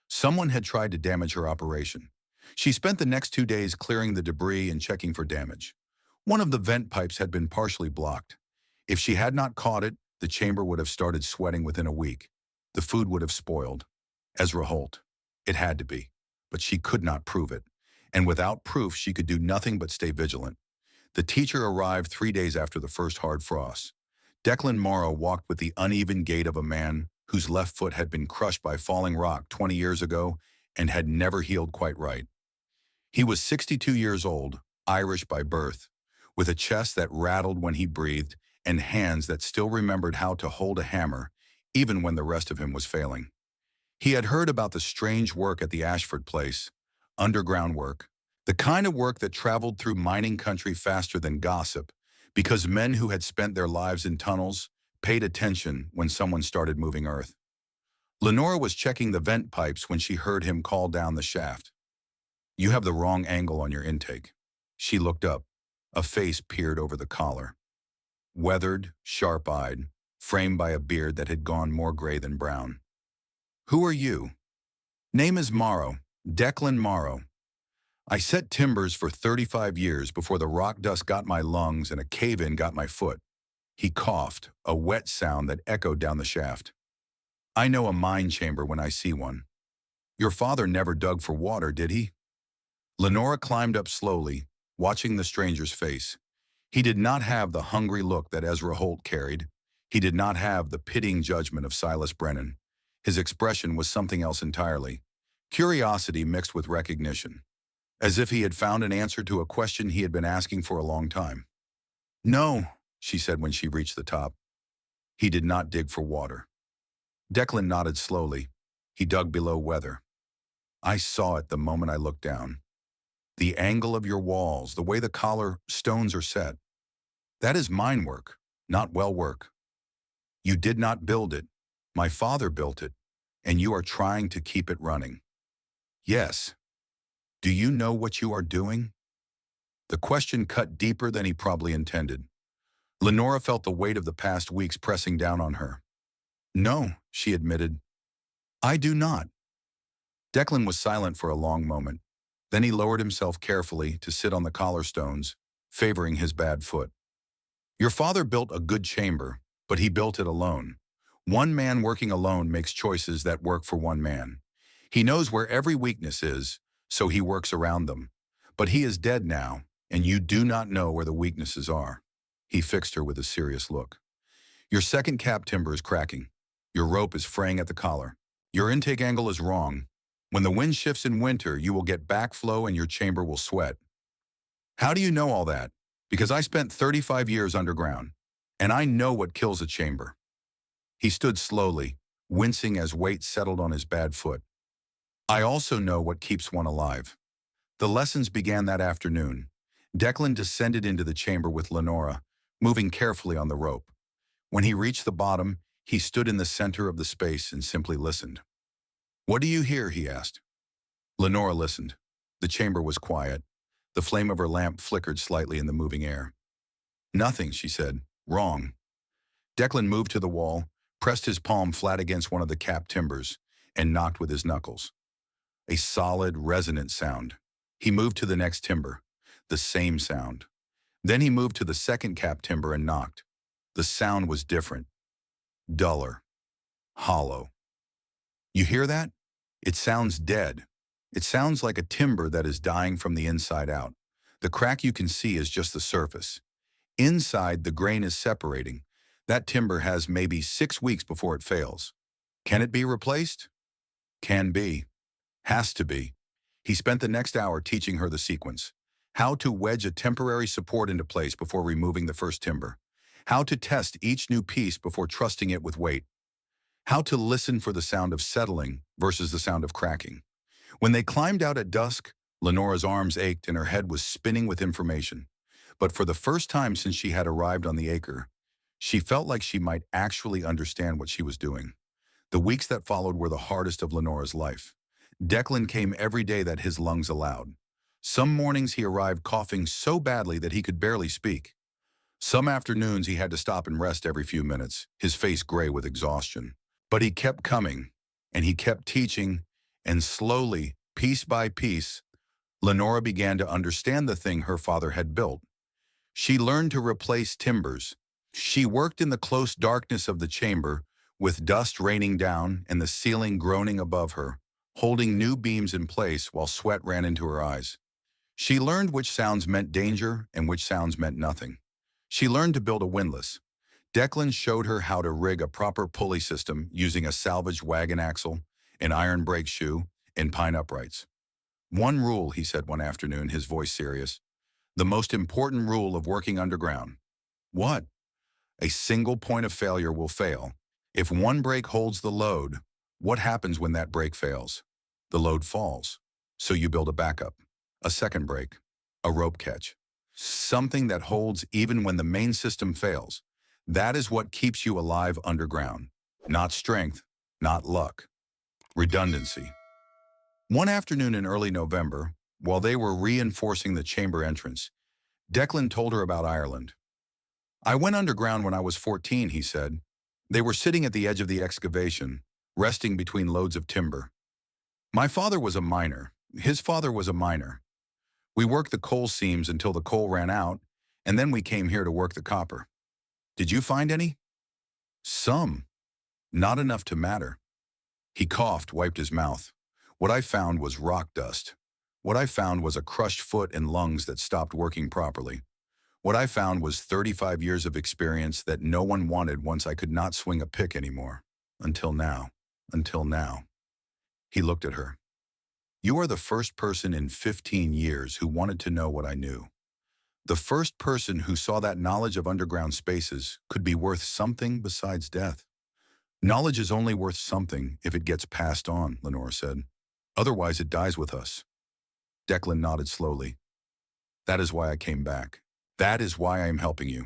Someone had tried to damage her operation. She spent the next 2 days clearing the debris and checking for damage. One of the vent pipes had been partially blocked. If she had not caught it, the chamber would have started sweating within a week. The food would have spoiled. Ezra Holt. It had to be. But she could not prove it. And without proof, she could do nothing but stay vigilant. The teacher arrived 3 days after the first hard frost. Declan Morrow walked with the uneven gait of a man whose left foot had been crushed by falling rock 20 years ago and had never healed quite right. He was 62 years old, Irish by birth, with a chest that rattled when he breathed and hands that still remembered how to hold a hammer, even when the rest of him was failing. He had heard about the strange work at the Ashford place, underground work, the kind of work that traveled through mining country faster than gossip, because men who had spent their lives in tunnels paid attention when someone started moving earth. Lenora was checking the vent pipes when she heard him call down the shaft. "You have the wrong angle on your intake." She looked up. A face peered over the collar. Weathered, sharp-eyed, framed by a beard that had gone more gray than brown. "Who are you?" "Name is Morrow, Declan Morrow. I set timbers for 35 years before the rock dust got my lungs and a cave-in got my foot." He coughed, a wet sound that echoed down the shaft. "I know a mine chamber when I see one." "Your father never dug for water, did he?" Lenora climbed up slowly, watching the stranger's face. He did not have the hungry look that Ezra Holt carried. He did not have the pitying judgment of Silas Brennan. His expression was something else entirely. Curiosity mixed with recognition. As if he had found an answer to a question he had been asking for a long time. "No," she said when she reached the top. "He did not dig for water." Declan nodded slowly. He dug below weather. "I saw it the moment I looked down. The angle of your walls, the way the collar stones are set. That is mine work, not well work. You did not build it. My father built it, and you are trying to keep it running." "Yes. Do you know what you are doing?" The question cut deeper than he probably intended. Lenora felt the weight of the past weeks pressing down on her. "No," she admitted. "I do not." Declan was silent for a long moment. Then he lowered himself carefully to sit on the collar stones, favoring his bad foot. "Your father built a good chamber, but he built it alone. One man working alone makes choices that work for one man. He knows where every weakness is, so he works around them. But he is dead now, and you do not know where the weaknesses are." He fixed her with a serious look. "Your second cap timber is cracking. Your rope is fraying at the collar. Your intake angle is wrong. When the wind shifts in winter, you will get backflow and your chamber will sweat." "How do you know all that?" "Because I spent 35 years underground, and I know what kills a chamber." He stood slowly, wincing as weight settled on his bad foot. "I also know what keeps one alive." The lessons began that afternoon. Declan descended into the chamber with Lenora, moving carefully on the rope. When he reached the bottom, he stood in the center of the space and simply listened. "What do you hear?" he asked. Lenora listened. The chamber was quiet. The flame of her lamp flickered slightly in the moving air. "Nothing," she said. "Wrong." Declan moved to the wall, pressed his palm flat against one of the cap timbers, and knocked with his knuckles. A solid, resonant sound. He moved to the next timber. The same sound. Then he moved to the second cap timber and knocked. The sound was different. Duller. Hollow. "You hear that? It sounds dead. It sounds like a timber that is dying from the inside out. The crack you can see is just the surface. Inside, the grain is separating. That timber has maybe 6 weeks before it fails. Can it be replaced? Can be. Has to be." He spent the next hour teaching her the sequence. How to wedge a temporary support into place before removing the first timber. How to test each new piece before trusting it with weight. How to listen for the sound of settling versus the sound of cracking. When they climbed out at dusk, Lenora's arms ached and her head was spinning with information. But for the first time since she had arrived on the acre, She felt like she might actually understand what she was doing. The weeks that followed were the hardest of Lenora's life. Declan came every day that his lungs allowed. Some mornings he arrived coughing so badly that he could barely speak. Some afternoons he had to stop and rest every few minutes, his face gray with exhaustion. But he kept coming, and he kept teaching, and slowly, piece by piece, Lenora began to understand the thing her father had built. She learned to replace timbers. She worked in the close darkness of the chamber, with dust raining down and the ceiling groaning above her, holding new beams in place while sweat ran into her eyes. She learned which sounds meant danger and which sounds meant nothing. She learned to build a windlass. Declan showed her how to rig a proper pulley system using a salvaged wagon axle, an iron brake shoe, and pine uprights. One rule, he said one afternoon, his voice serious. The most important rule of working underground. What? A single point of failure will fail. If one brake holds the load, what happens when that brake fails? The load falls. So you build a backup, a second brake, a rope catch, something that holds even when the main system fails. That is what keeps you alive underground. Not strength, not luck. Redundancy. One afternoon in early November, while they were reinforcing the chamber entrance, Declan told her about Ireland. I went underground when I was 14, he said. They were sitting at the edge of the excavation, resting between loads of timber. My father was a miner. His father was a miner. We worked the coal seams until the coal ran out, and then we came here to work the copper. Did you find any? Some. Not enough to matter. He coughed, wiped his mouth. What I found was rock dust. What I found was a crushed foot and lungs that stopped working properly. What I found was 35 years of experience that no one wanted once I could not swing a pick anymore. Until now. Until now. He looked at her. You are the first person in 15 years who wanted to know what I knew. The first person who saw that knowledge of underground spaces could be worth something besides death. Knowledge is only worth something if it gets passed on, Lenora said. Otherwise it dies with us. Declan nodded slowly. That is why I came back. That is why I am helping you.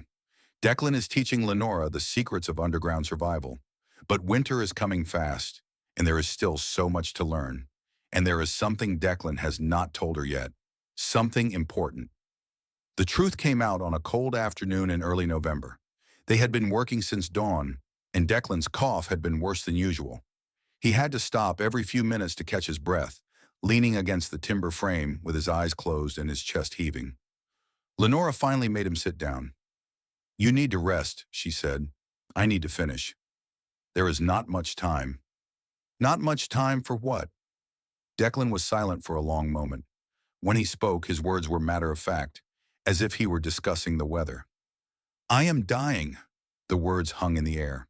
Declan is teaching Lenora the secrets of underground survival. But winter is coming fast, and there is still so much to learn. And there is something Declan has not told her yet. Something important. The truth came out on a cold afternoon in early November. They had been working since dawn, and Declan's cough had been worse than usual. He had to stop every few minutes to catch his breath, leaning against the timber frame with his eyes closed and his chest heaving. Lenora finally made him sit down. You need to rest, she said. I need to finish. There is not much time. Not much time for what? Declan was silent for a long moment. When he spoke, his words were matter of fact, as if he were discussing the weather. I am dying. The words hung in the air.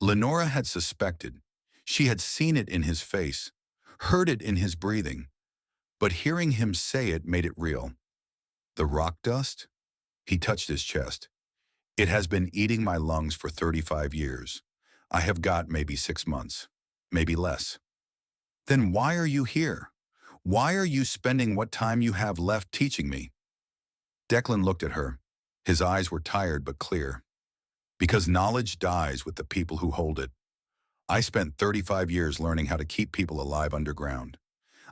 Lenora had suspected. She had seen it in his face, heard it in his breathing. But hearing him say it made it real. The rock dust? He touched his chest. It has been eating my lungs for 35 years. I have got maybe 6 months, maybe less. Then why are you here? Why are you spending what time you have left teaching me? Declan looked at her. His eyes were tired but clear. Because knowledge dies with the people who hold it. I spent 35 years learning how to keep people alive underground.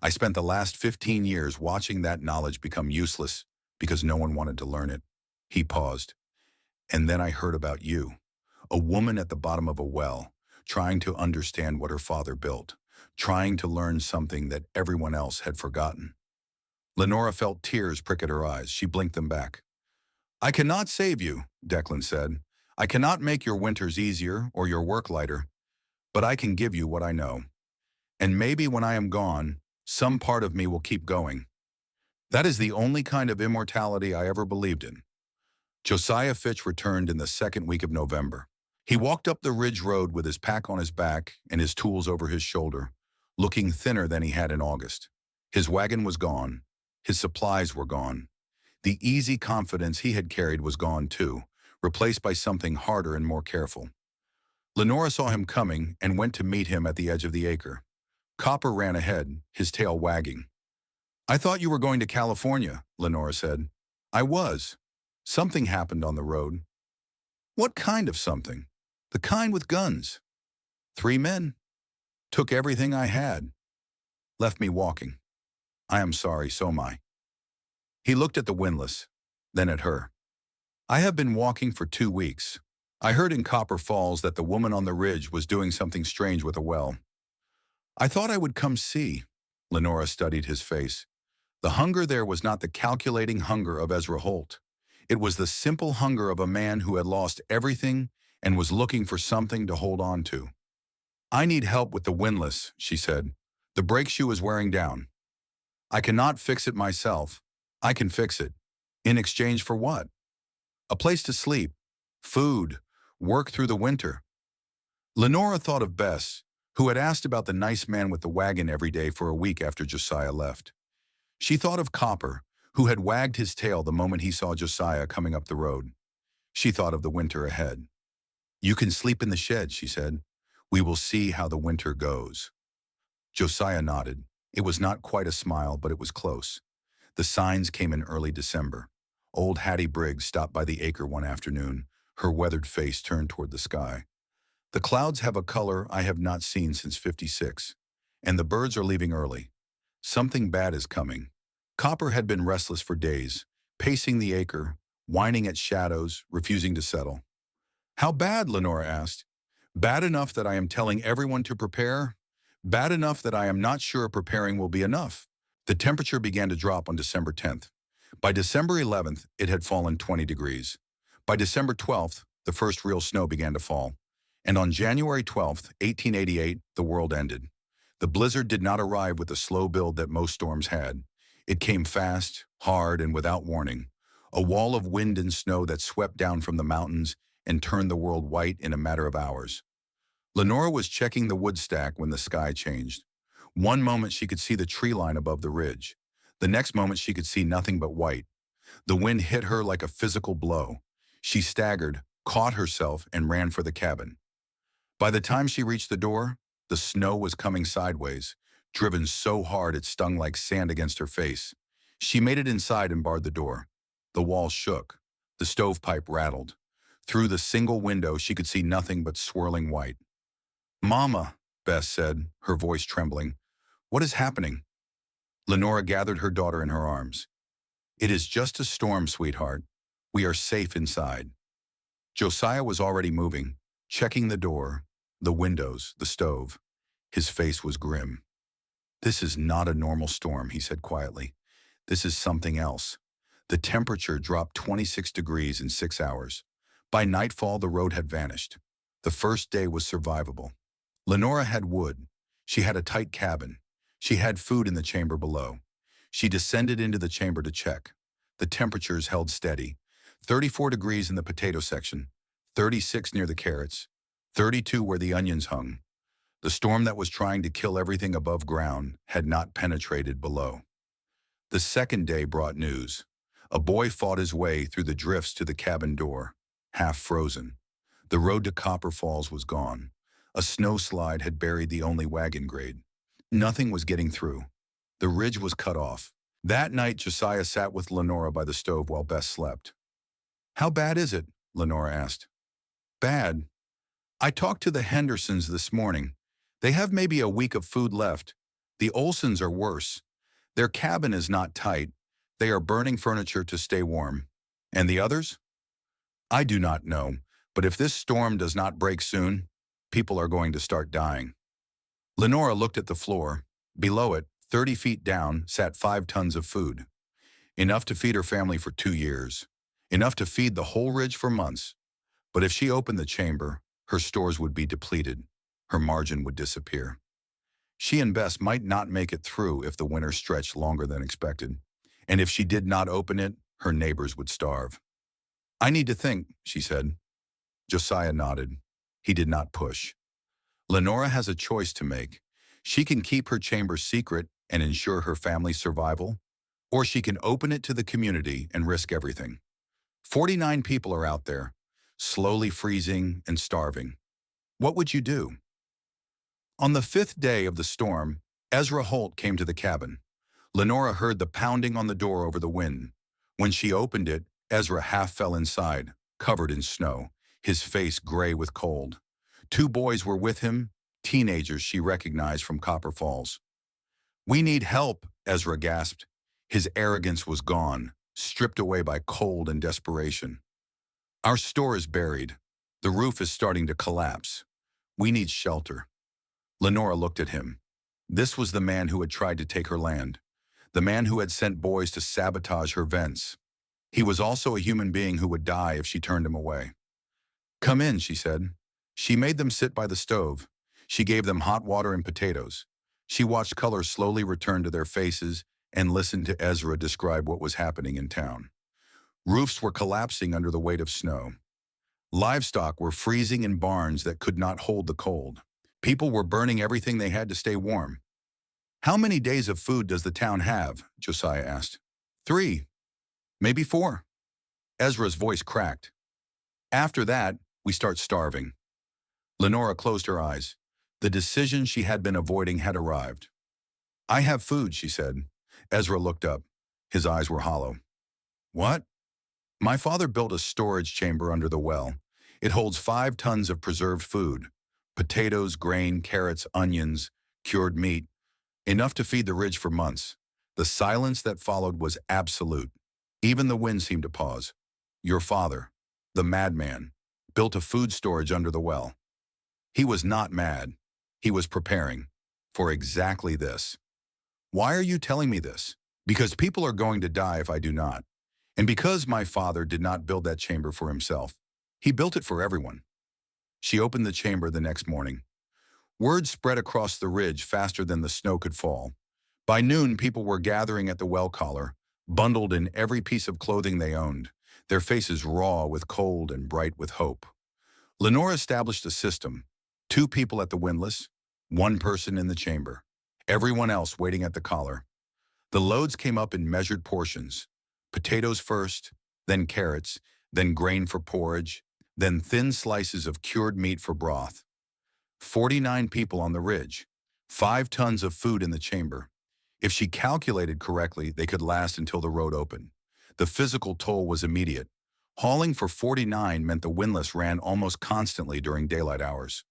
I spent the last 15 years watching that knowledge become useless because no one wanted to learn it. He paused. And then I heard about you, a woman at the bottom of a well, trying to understand what her father built, trying to learn something that everyone else had forgotten. Lenora felt tears prick at her eyes. She blinked them back. I cannot save you, Declan said. I cannot make your winters easier or your work lighter, but I can give you what I know. And maybe when I am gone, some part of me will keep going. That is the only kind of immortality I ever believed in. Josiah Fitch returned in the second week of November. He walked up the ridge road with his pack on his back and his tools over his shoulder, looking thinner than he had in August. His wagon was gone. His supplies were gone. The easy confidence he had carried was gone too, replaced by something harder and more careful. Lenora saw him coming and went to meet him at the edge of the acre. Copper ran ahead, his tail wagging. I thought you were going to California, Lenora said. I was. Something happened on the road. What kind of something? The kind with guns. 3 men. Took everything I had. Left me walking. I am sorry, so am I. He looked at the windlass, then at her. I have been walking for 2 weeks. I heard in Copper Falls that the woman on the ridge was doing something strange with a well. I thought I would come see. Lenora studied his face. The hunger there was not the calculating hunger of Ezra Holt. It was the simple hunger of a man who had lost everything and was looking for something to hold on to. I need help with the windlass, she said. The brake shoe is wearing down. I cannot fix it myself. I can fix it. In exchange for what? A place to sleep, food, work through the winter. Lenora thought of Bess, who had asked about the nice man with the wagon every day for a week after Josiah left. She thought of Copper, who had wagged his tail the moment he saw Josiah coming up the road. She thought of the winter ahead. You can sleep in the shed, she said. We will see how the winter goes. Josiah nodded. It was not quite a smile, but it was close. The signs came in early December. Old Hattie Briggs stopped by the acre one afternoon, her weathered face turned toward the sky. The clouds have a color I have not seen since '56, and the birds are leaving early. Something bad is coming. Copper had been restless for days, pacing the acre, whining at shadows, refusing to settle. How bad? Lenora asked. Bad enough that I am telling everyone to prepare? Bad enough that I am not sure preparing will be enough. The temperature began to drop on December 10th. By December 11th, it had fallen 20 degrees. By December 12th, the first real snow began to fall. And on January 12th, 1888, the world ended. The blizzard did not arrive with the slow build that most storms had. It came fast, hard, and without warning. A wall of wind and snow that swept down from the mountains and turned the world white in a matter of hours. Lenora was checking the wood stack when the sky changed. One moment she could see the tree line above the ridge. The next moment she could see nothing but white. The wind hit her like a physical blow. She staggered, caught herself, and ran for the cabin. By the time she reached the door, the snow was coming sideways, driven so hard it stung like sand against her face. She made it inside and barred the door. The walls shook. The stovepipe rattled. Through the single window, she could see nothing but swirling white. Mama, Bess said, her voice trembling. What is happening? Lenora gathered her daughter in her arms. It is just a storm, sweetheart. We are safe inside. Josiah was already moving, checking the door, the windows, the stove. His face was grim. This is not a normal storm, he said quietly. This is something else. The temperature dropped 26 degrees in 6 hours. By nightfall, the road had vanished. The first day was survivable. Lenora had wood. She had a tight cabin. She had food in the chamber below. She descended into the chamber to check. The temperatures held steady. 34 degrees in the potato section, 36 near the carrots, 32 where the onions hung. The storm that was trying to kill everything above ground had not penetrated below. The second day brought news. A boy fought his way through the drifts to the cabin door, half frozen. The road to Copper Falls was gone. A snowslide had buried the only wagon grade. Nothing was getting through. The ridge was cut off. That night, Josiah sat with Lenora by the stove while Bess slept. How bad is it? Lenora asked. Bad. I talked to the Hendersons this morning. They have maybe a week of food left. The Olsons are worse. Their cabin is not tight. They are burning furniture to stay warm. And the others? I do not know, but if this storm does not break soon, people are going to start dying. Lenora looked at the floor. Below it, 30 feet down, sat 5 tons of food. Enough to feed her family for 2 years. Enough to feed the whole ridge for months. But if she opened the chamber, her stores would be depleted. Her margin would disappear. She and Bess might not make it through if the winter stretched longer than expected. And if she did not open it, her neighbors would starve. I need to think, she said. Josiah nodded. He did not push. Lenora has a choice to make. She can keep her chamber secret and ensure her family's survival, or she can open it to the community and risk everything. 49 people are out there, slowly freezing and starving. What would you do? On the 5th day of the storm, Ezra Holt came to the cabin. Lenora heard the pounding on the door over the wind. When she opened it, Ezra half fell inside, covered in snow. his face gray with cold. Two boys were with him, teenagers she recognized from Copper Falls. "We need help," Ezra gasped. His arrogance was gone, stripped away by cold and desperation. "Our store is buried. The roof is starting to collapse. We need shelter." Lenora looked at him. This was the man who had tried to take her land, the man who had sent boys to sabotage her vents. He was also a human being who would die if she turned him away. "Come in," she said. She made them sit by the stove. She gave them hot water and potatoes. She watched color slowly return to their faces and listened to Ezra describe what was happening in town. Roofs were collapsing under the weight of snow. Livestock were freezing in barns that could not hold the cold. People were burning everything they had to stay warm. "How many days of food does the town have?" Josiah asked. "3, maybe 4. Ezra's voice cracked. "After that, we start starving." Lenora closed her eyes. The decision she had been avoiding had arrived. "I have food," she said. Ezra looked up. His eyes were hollow. "What?" "My father built a storage chamber under the well. It holds 5 tons of preserved food. Potatoes, grain, carrots, onions, cured meat. Enough to feed the ridge for months." The silence that followed was absolute. Even the wind seemed to pause. "Your father, the madman, built a food storage under the well." He was not mad. He was preparing for exactly this. "Why are you telling me this?" "Because people are going to die if I do not. And because my father did not build that chamber for himself. He built it for everyone." She opened the chamber the next morning. Word spread across the ridge faster than the snow could fall. By noon, people were gathering at the well collar, bundled in every piece of clothing they owned, their faces raw with cold and bright with hope. Lenore established a system: 2 people at the windlass, 1 person in the chamber, everyone else waiting at the collar. The loads came up in measured portions: potatoes first, then carrots, then grain for porridge, then thin slices of cured meat for broth. 49 people on the ridge, 5 tons of food in the chamber. If she calculated correctly, they could last until the road opened. The physical toll was immediate. Hauling for 49 meant the windlass ran almost constantly during daylight hours.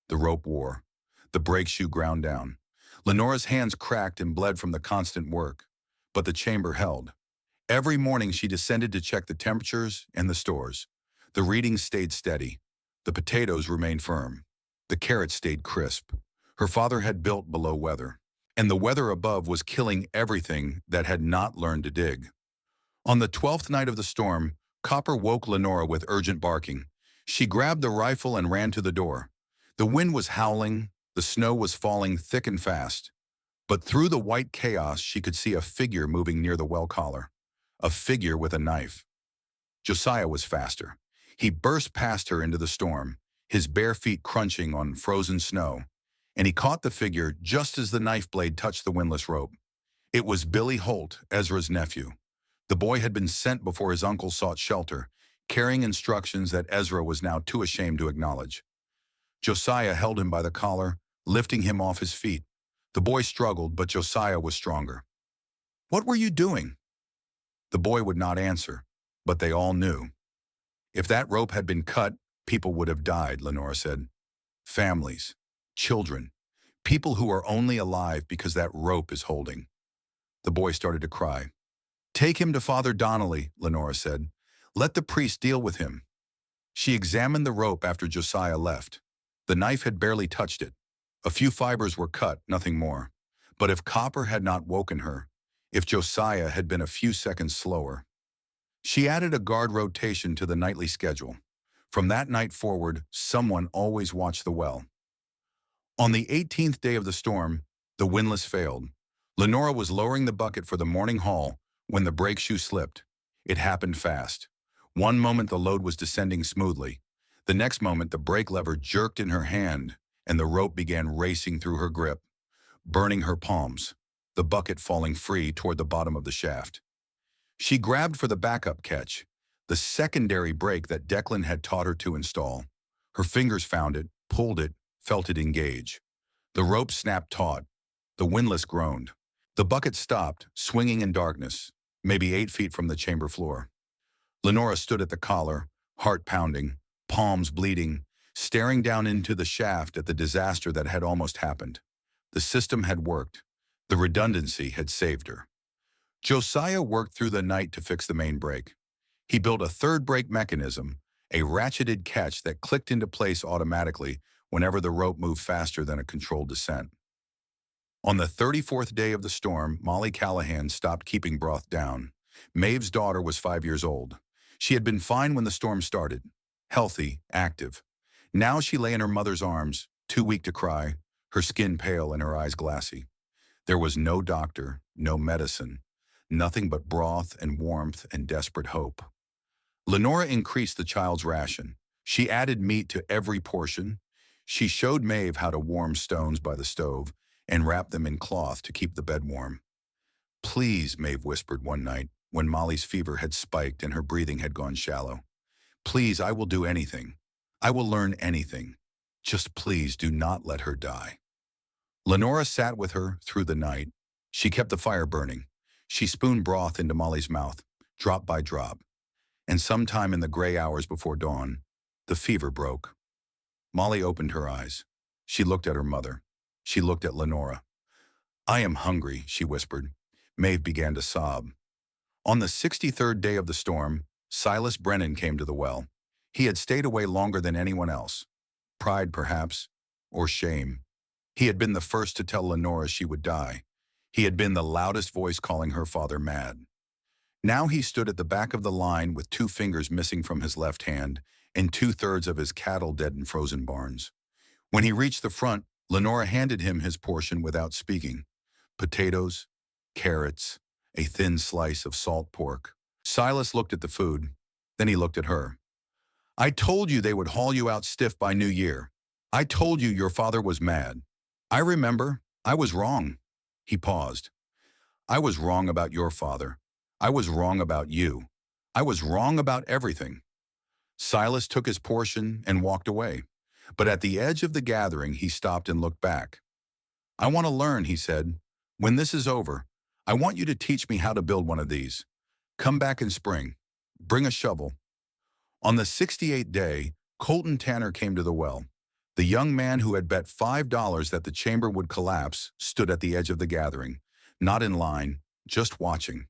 The rope wore. The brake shoe ground down. Lenora's hands cracked and bled from the constant work. But the chamber held. Every morning she descended to check the temperatures and the stores. The readings stayed steady. The potatoes remained firm. The carrots stayed crisp. Her father had built below weather. And the weather above was killing everything that had not learned to dig. On the 12th night of the storm, Copper woke Lenora with urgent barking. She grabbed the rifle and ran to the door. The wind was howling, the snow was falling thick and fast. But through the white chaos, she could see a figure moving near the well collar. A figure with a knife. Josiah was faster. He burst past her into the storm, his bare feet crunching on frozen snow, and he caught the figure just as the knife blade touched the windlass rope. It was Billy Holt, Ezra's nephew. The boy had been sent before his uncle sought shelter, carrying instructions that Ezra was now too ashamed to acknowledge. Josiah held him by the collar, lifting him off his feet. The boy struggled, but Josiah was stronger. "What were you doing?" The boy would not answer, but they all knew. If that rope had been cut, people would have died, Lenora said. Families, children, people who are only alive because that rope is holding. The boy started to cry. "Take him to Father Donnelly," Lenora said. "Let the priest deal with him." She examined the rope after Josiah left. The knife had barely touched it. A few fibers were cut, nothing more. But if Copper had not woken her, if Josiah had been a few seconds slower. She added a guard rotation to the nightly schedule. From that night forward, someone always watched the well. On the 18th day of the storm, the windlass failed. Lenora was lowering the bucket for the morning haul when the brake shoe slipped. It happened fast. One moment the load was descending smoothly. The next moment the brake lever jerked in her hand and the rope began racing through her grip, burning her palms, the bucket falling free toward the bottom of the shaft. She grabbed for the backup catch, the secondary brake that Declan had taught her to install. Her fingers found it, pulled it, felt it engage. The rope snapped taut. The windlass groaned. The bucket stopped, swinging in darkness, maybe 8 feet from the chamber floor. Lenora stood at the collar, heart pounding, palms bleeding, staring down into the shaft at the disaster that had almost happened. The system had worked. The redundancy had saved her. Josiah worked through the night to fix the main brake. He built a third brake mechanism, a ratcheted catch that clicked into place automatically whenever the rope moved faster than a controlled descent. On the 34th day of the storm, Molly Callahan stopped keeping broth down. Maeve's daughter was 5 years old. She had been fine when the storm started, healthy, active. Now she lay in her mother's arms, too weak to cry, her skin pale and her eyes glassy. There was no doctor, no medicine, nothing but broth and warmth and desperate hope. Lenora increased the child's ration. She added meat to every portion. She showed Maeve how to warm stones by the stove and wrap them in cloth to keep the bed warm. "Please," Maeve whispered one night, when Molly's fever had spiked and her breathing had gone shallow. "Please, I will do anything. I will learn anything. Just please do not let her die." Lenora sat with her through the night. She kept the fire burning. She spooned broth into Molly's mouth, drop by drop. And sometime in the gray hours before dawn, the fever broke. Molly opened her eyes. She looked at her mother. She looked at Lenora. "I am hungry," she whispered. Maeve began to sob. On the 63rd day of the storm, Silas Brennan came to the well. He had stayed away longer than anyone else. Pride, perhaps, or shame. He had been the first to tell Lenora she would die. He had been the loudest voice calling her father mad. Now he stood at the back of the line with 2 fingers missing from his left hand and 2/3 of his cattle dead in frozen barns. When he reached the front, Lenora handed him his portion without speaking. Potatoes, carrots, a thin slice of salt pork. Silas looked at the food, then he looked at her. "I told you they would haul you out stiff by New Year. I told you your father was mad. I remember. I was wrong." He paused. "I was wrong about your father. I was wrong about you. I was wrong about everything." Silas took his portion and walked away. But at the edge of the gathering, he stopped and looked back. "I want to learn," he said. "When this is over, I want you to teach me how to build one of these. Come back in spring. Bring a shovel." On the 68th day, Colton Tanner came to the well. The young man who had bet $5 that the chamber would collapse stood at the edge of the gathering, not in line, just watching.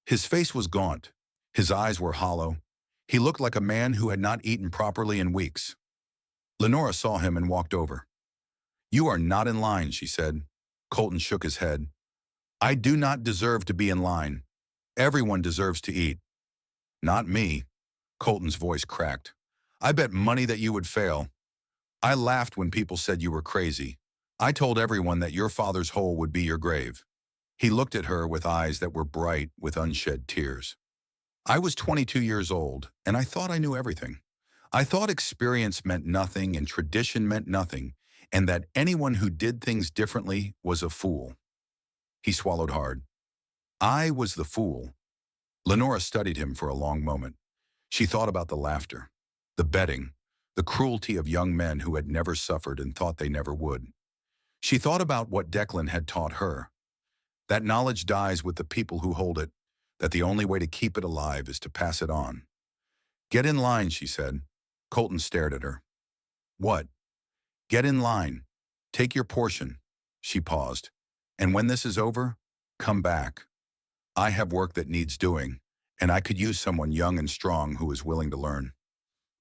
His face was gaunt. His eyes were hollow. He looked like a man who had not eaten properly in weeks. Lenora saw him and walked over. "You are not in line," she said. Colton shook his head. "I do not deserve to be in line. Everyone deserves to eat." "Not me." Colton's voice cracked. "I bet money that you would fail. I laughed when people said you were crazy. I told everyone that your father's hole would be your grave." He looked at her with eyes that were bright with unshed tears. "I was 22 years old, and I thought I knew everything. I thought experience meant nothing and tradition meant nothing, and that anyone who did things differently was a fool." He swallowed hard. "I was the fool." Lenora studied him for a long moment. She thought about the laughter, the betting, the cruelty of young men who had never suffered and thought they never would. She thought about what Declan had taught her. That knowledge dies with the people who hold it, that the only way to keep it alive is to pass it on. "Get in line," she said. Colton stared at her. "What?" "Get in line. Take your portion." She paused. "And when this is over, come back. I have work that needs doing, and I could use someone young and strong who is willing to learn."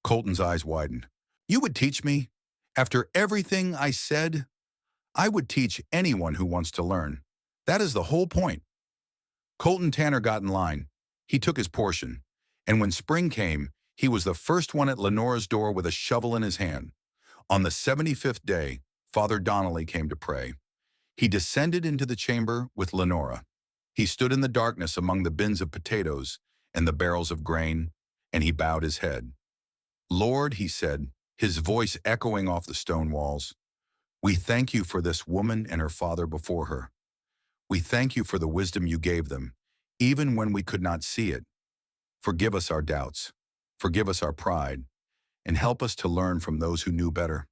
Colton's eyes widened. "You would teach me? After everything I said? I would teach anyone who wants to learn. That is the whole point." Colton Tanner got in line. He took his portion, and when spring came, he was the first one at Lenora's door with a shovel in his hand. On the 75th day, Father Donnelly came to pray. He descended into the chamber with Lenora. He stood in the darkness among the bins of potatoes and the barrels of grain, and he bowed his head. "Lord," he said, his voice echoing off the stone walls, "we thank you for this woman and her father before her. We thank you for the wisdom you gave them, even when we could not see it. Forgive us our doubts. Forgive us our pride, and help us to learn from those who knew better."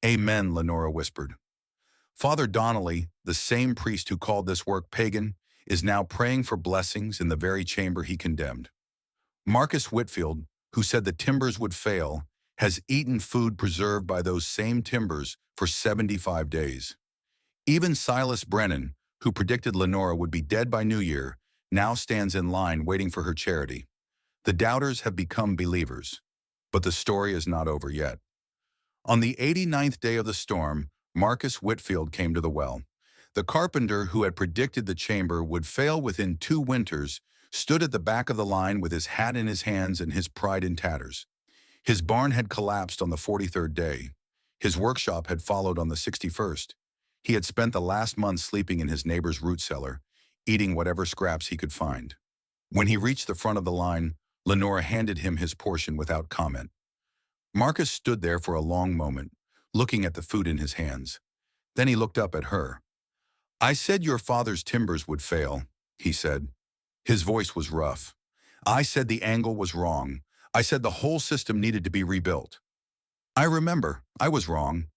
"Amen," Lenora whispered. Father Donnelly, the same priest who called this work pagan, is now praying for blessings in the very chamber he condemned. Marcus Whitfield, who said the timbers would fail, has eaten food preserved by those same timbers for 75 days. Even Silas Brennan, who predicted Lenora would be dead by New Year, now stands in line waiting for her charity. The doubters have become believers. But the story is not over yet. On the 89th day of the storm, Marcus Whitfield came to the well. The carpenter who had predicted the chamber would fail within 2 winters stood at the back of the line with his hat in his hands and his pride in tatters. His barn had collapsed on the 43rd day. His workshop had followed on the 61st. He had spent the last month sleeping in his neighbor's root cellar, eating whatever scraps he could find. When he reached the front of the line, Lenora handed him his portion without comment. Marcus stood there for a long moment, looking at the food in his hands. Then he looked up at her. "I said your father's timbers would fail," he said. His voice was rough. "I said the angle was wrong. I said the whole system needed to be rebuilt. I remember, I was wrong."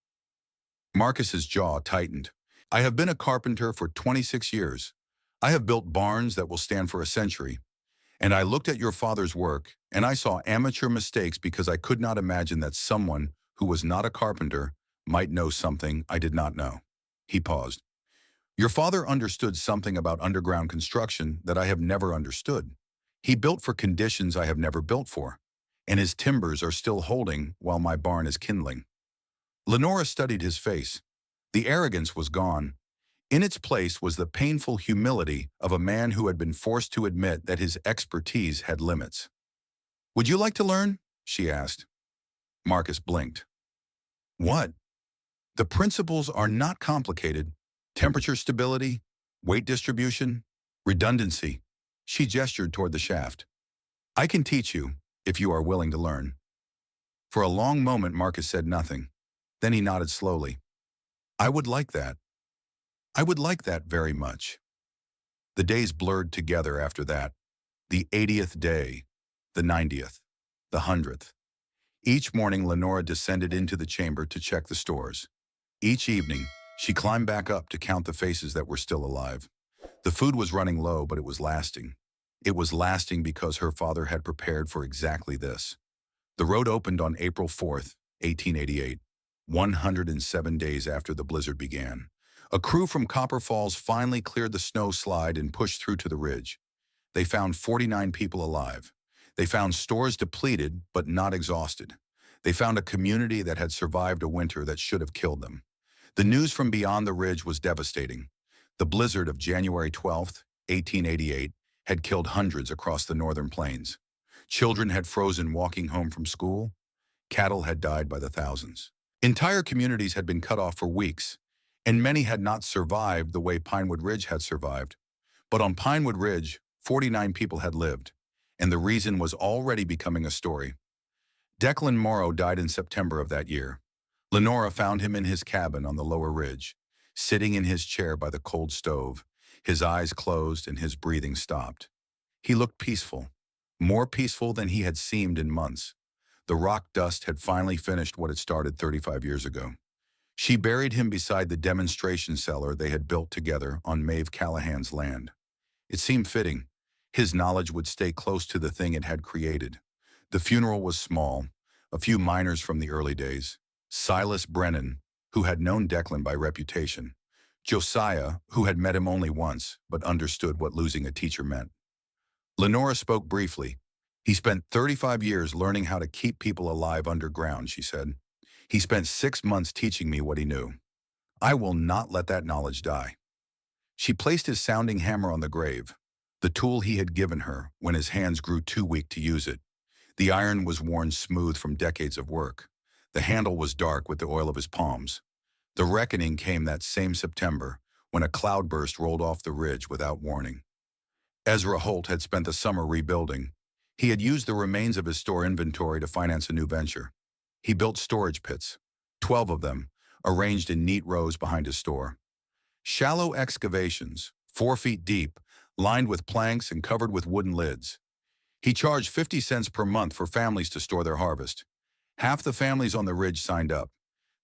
Marcus's jaw tightened. "I have been a carpenter for 26 years. I have built barns that will stand for a century. And I looked at your father's work, and I saw amateur mistakes because I could not imagine that someone who was not a carpenter might know something I did not know." He paused. "Your father understood something about underground construction that I have never understood. He built for conditions I have never built for, and his timbers are still holding while my barn is kindling." Lenora studied his face. The arrogance was gone. In its place was the painful humility of a man who had been forced to admit that his expertise had limits. "Would you like to learn?" she asked. Marcus blinked. "What?" "The principles are not complicated. Temperature stability, weight distribution, redundancy." She gestured toward the shaft. "I can teach you, if you are willing to learn." For a long moment, Marcus said nothing. Then he nodded slowly. "I would like that. I would like that very much." The days blurred together after that. The 80th day, the 90th, the 100th. Each morning, Lenora descended into the chamber to check the stores. Each evening, she climbed back up to count the faces that were still alive. The food was running low, but it was lasting. It was lasting because her father had prepared for exactly this. The road opened on April 4th, 1888, 107 days after the blizzard began. A crew from Copper Falls finally cleared the snow slide and pushed through to the ridge. They found 49 people alive. They found stores depleted but not exhausted. They found a community that had survived a winter that should have killed them. The news from beyond the ridge was devastating. The blizzard of January 12th, 1888, had killed hundreds across the northern plains. Children had frozen walking home from school. Cattle had died by the thousands. Entire communities had been cut off for weeks, and many had not survived the way Pinewood Ridge had survived. But on Pinewood Ridge, 49 people had lived, and the reason was already becoming a story. Declan Morrow died in September of that year. Lenora found him in his cabin on the lower ridge, sitting in his chair by the cold stove, his eyes closed and his breathing stopped. He looked peaceful, more peaceful than he had seemed in months. The rock dust had finally finished what it started 35 years ago. She buried him beside the demonstration cellar they had built together on Maeve Callahan's land. It seemed fitting. His knowledge would stay close to the thing it had created. The funeral was small, a few miners from the early days, Silas Brennan, who had known Declan by reputation, Josiah, who had met him only once but understood what losing a teacher meant. Lenora spoke briefly. "He spent 35 years learning how to keep people alive underground," she said. "He spent 6 months teaching me what he knew. I will not let that knowledge die." She placed his sounding hammer on the grave, the tool he had given her when his hands grew too weak to use it. The iron was worn smooth from decades of work. The handle was dark with the oil of his palms. The reckoning came that same September, when a cloudburst rolled off the ridge without warning. Ezra Holt had spent the summer rebuilding. He had used the remains of his store inventory to finance a new venture. He built storage pits, 12 of them, arranged in neat rows behind his store. Shallow excavations, 4 feet deep, lined with planks and covered with wooden lids. He charged 50 cents per month for families to store their harvest. Half the families on the ridge signed up.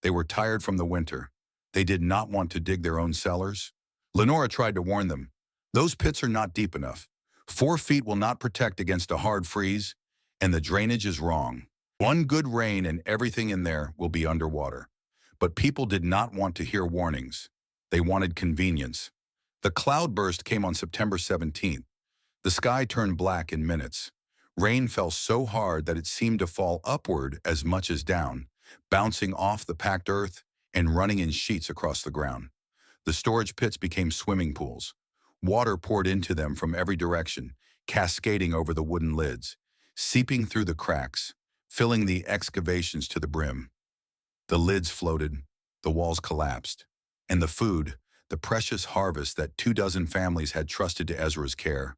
They were tired from the winter. They did not want to dig their own cellars. Lenora tried to warn them. "Those pits are not deep enough. 4 feet will not protect against a hard freeze, and the drainage is wrong. One good rain and everything in there will be underwater. But people did not want to hear warnings. They wanted convenience. The cloudburst came on September 17th. The sky turned black in minutes. Rain fell so hard that it seemed to fall upward as much as down, bouncing off the packed earth and running in sheets across the ground. The storage pits became swimming pools. Water poured into them from every direction, cascading over the wooden lids, seeping through the cracks, filling the excavations to the brim. The lids floated, the walls collapsed, and the food, the precious harvest that 24 families had trusted to Ezra's care,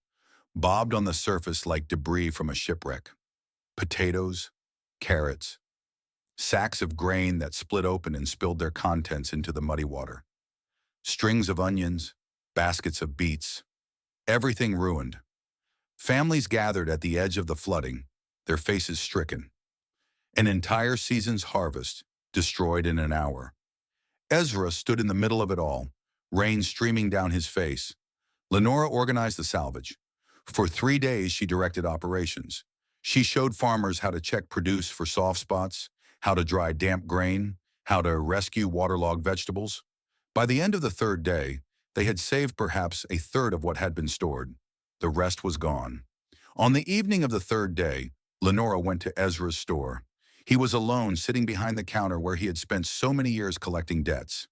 bobbed on the surface like debris from a shipwreck. Potatoes, carrots, sacks of grain that split open and spilled their contents into the muddy water. Strings of onions, baskets of beets, everything ruined. Families gathered at the edge of the flooding, their faces stricken. An entire season's harvest destroyed in an hour. Ezra stood in the middle of it all, rain streaming down his face. Lenora organized the salvage. For 3 days, she directed operations. She showed farmers how to check produce for soft spots, how to dry damp grain, how to rescue waterlogged vegetables. By the end of the 3rd day, they had saved perhaps a third of what had been stored. The rest was gone. On the evening of the 3rd day, Lenora went to Ezra's store. He was alone, sitting behind the counter where he had spent so many years collecting debts.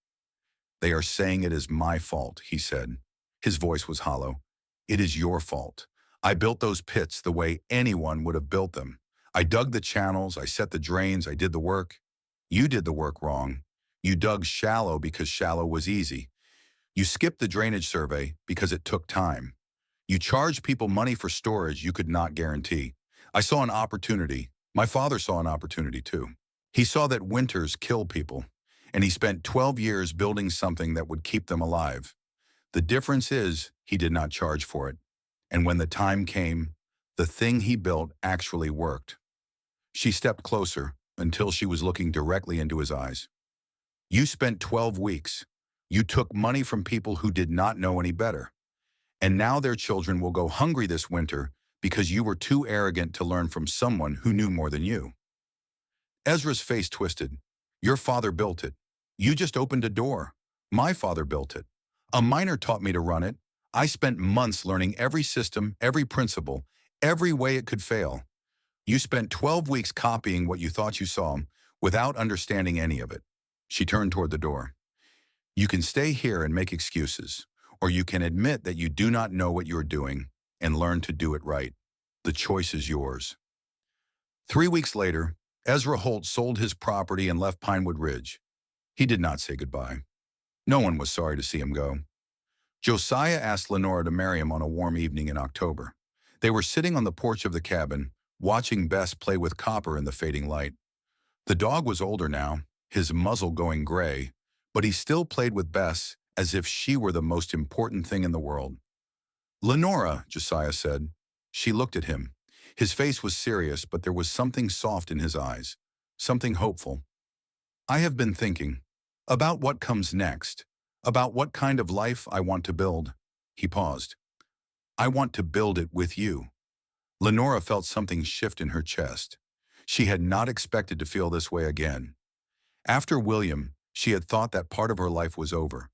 "They are saying it is my fault," he said. His voice was hollow. "It is your fault. I built those pits the way anyone would have built them. I dug the channels, I set the drains, I did the work. You did the work wrong. You dug shallow because shallow was easy. You skipped the drainage survey because it took time. You charged people money for storage you could not guarantee. I saw an opportunity. My father saw an opportunity too. He saw that winters kill people, and he spent 12 years building something that would keep them alive. The difference is he did not charge for it. And when the time came, the thing he built actually worked." She stepped closer until she was looking directly into his eyes. "You spent 12 weeks. You took money from people who did not know any better. And now their children will go hungry this winter because you were too arrogant to learn from someone who knew more than you." Ezra's face twisted. "Your father built it. You just opened a door. My father built it. A miner taught me to run it. I spent months learning every system, every principle, every way it could fail. You spent 12 weeks copying what you thought you saw without understanding any of it." She turned toward the door. "You can stay here and make excuses, or you can admit that you do not know what you're doing and learn to do it right. The choice is yours." 3 weeks later, Ezra Holt sold his property and left Pinewood Ridge. He did not say goodbye. No one was sorry to see him go. Josiah asked Lenora to marry him on a warm evening in October. They were sitting on the porch of the cabin, watching Bess play with Copper in the fading light. The dog was older now, his muzzle going gray, but he still played with Bess as if she were the most important thing in the world. "Lenora," Josiah said. She looked at him. His face was serious, but there was something soft in his eyes, something hopeful. "I have been thinking about what comes next, about what kind of life I want to build." He paused. "I want to build it with you." Lenora felt something shift in her chest. She had not expected to feel this way again. After William, she had thought that part of her life was over.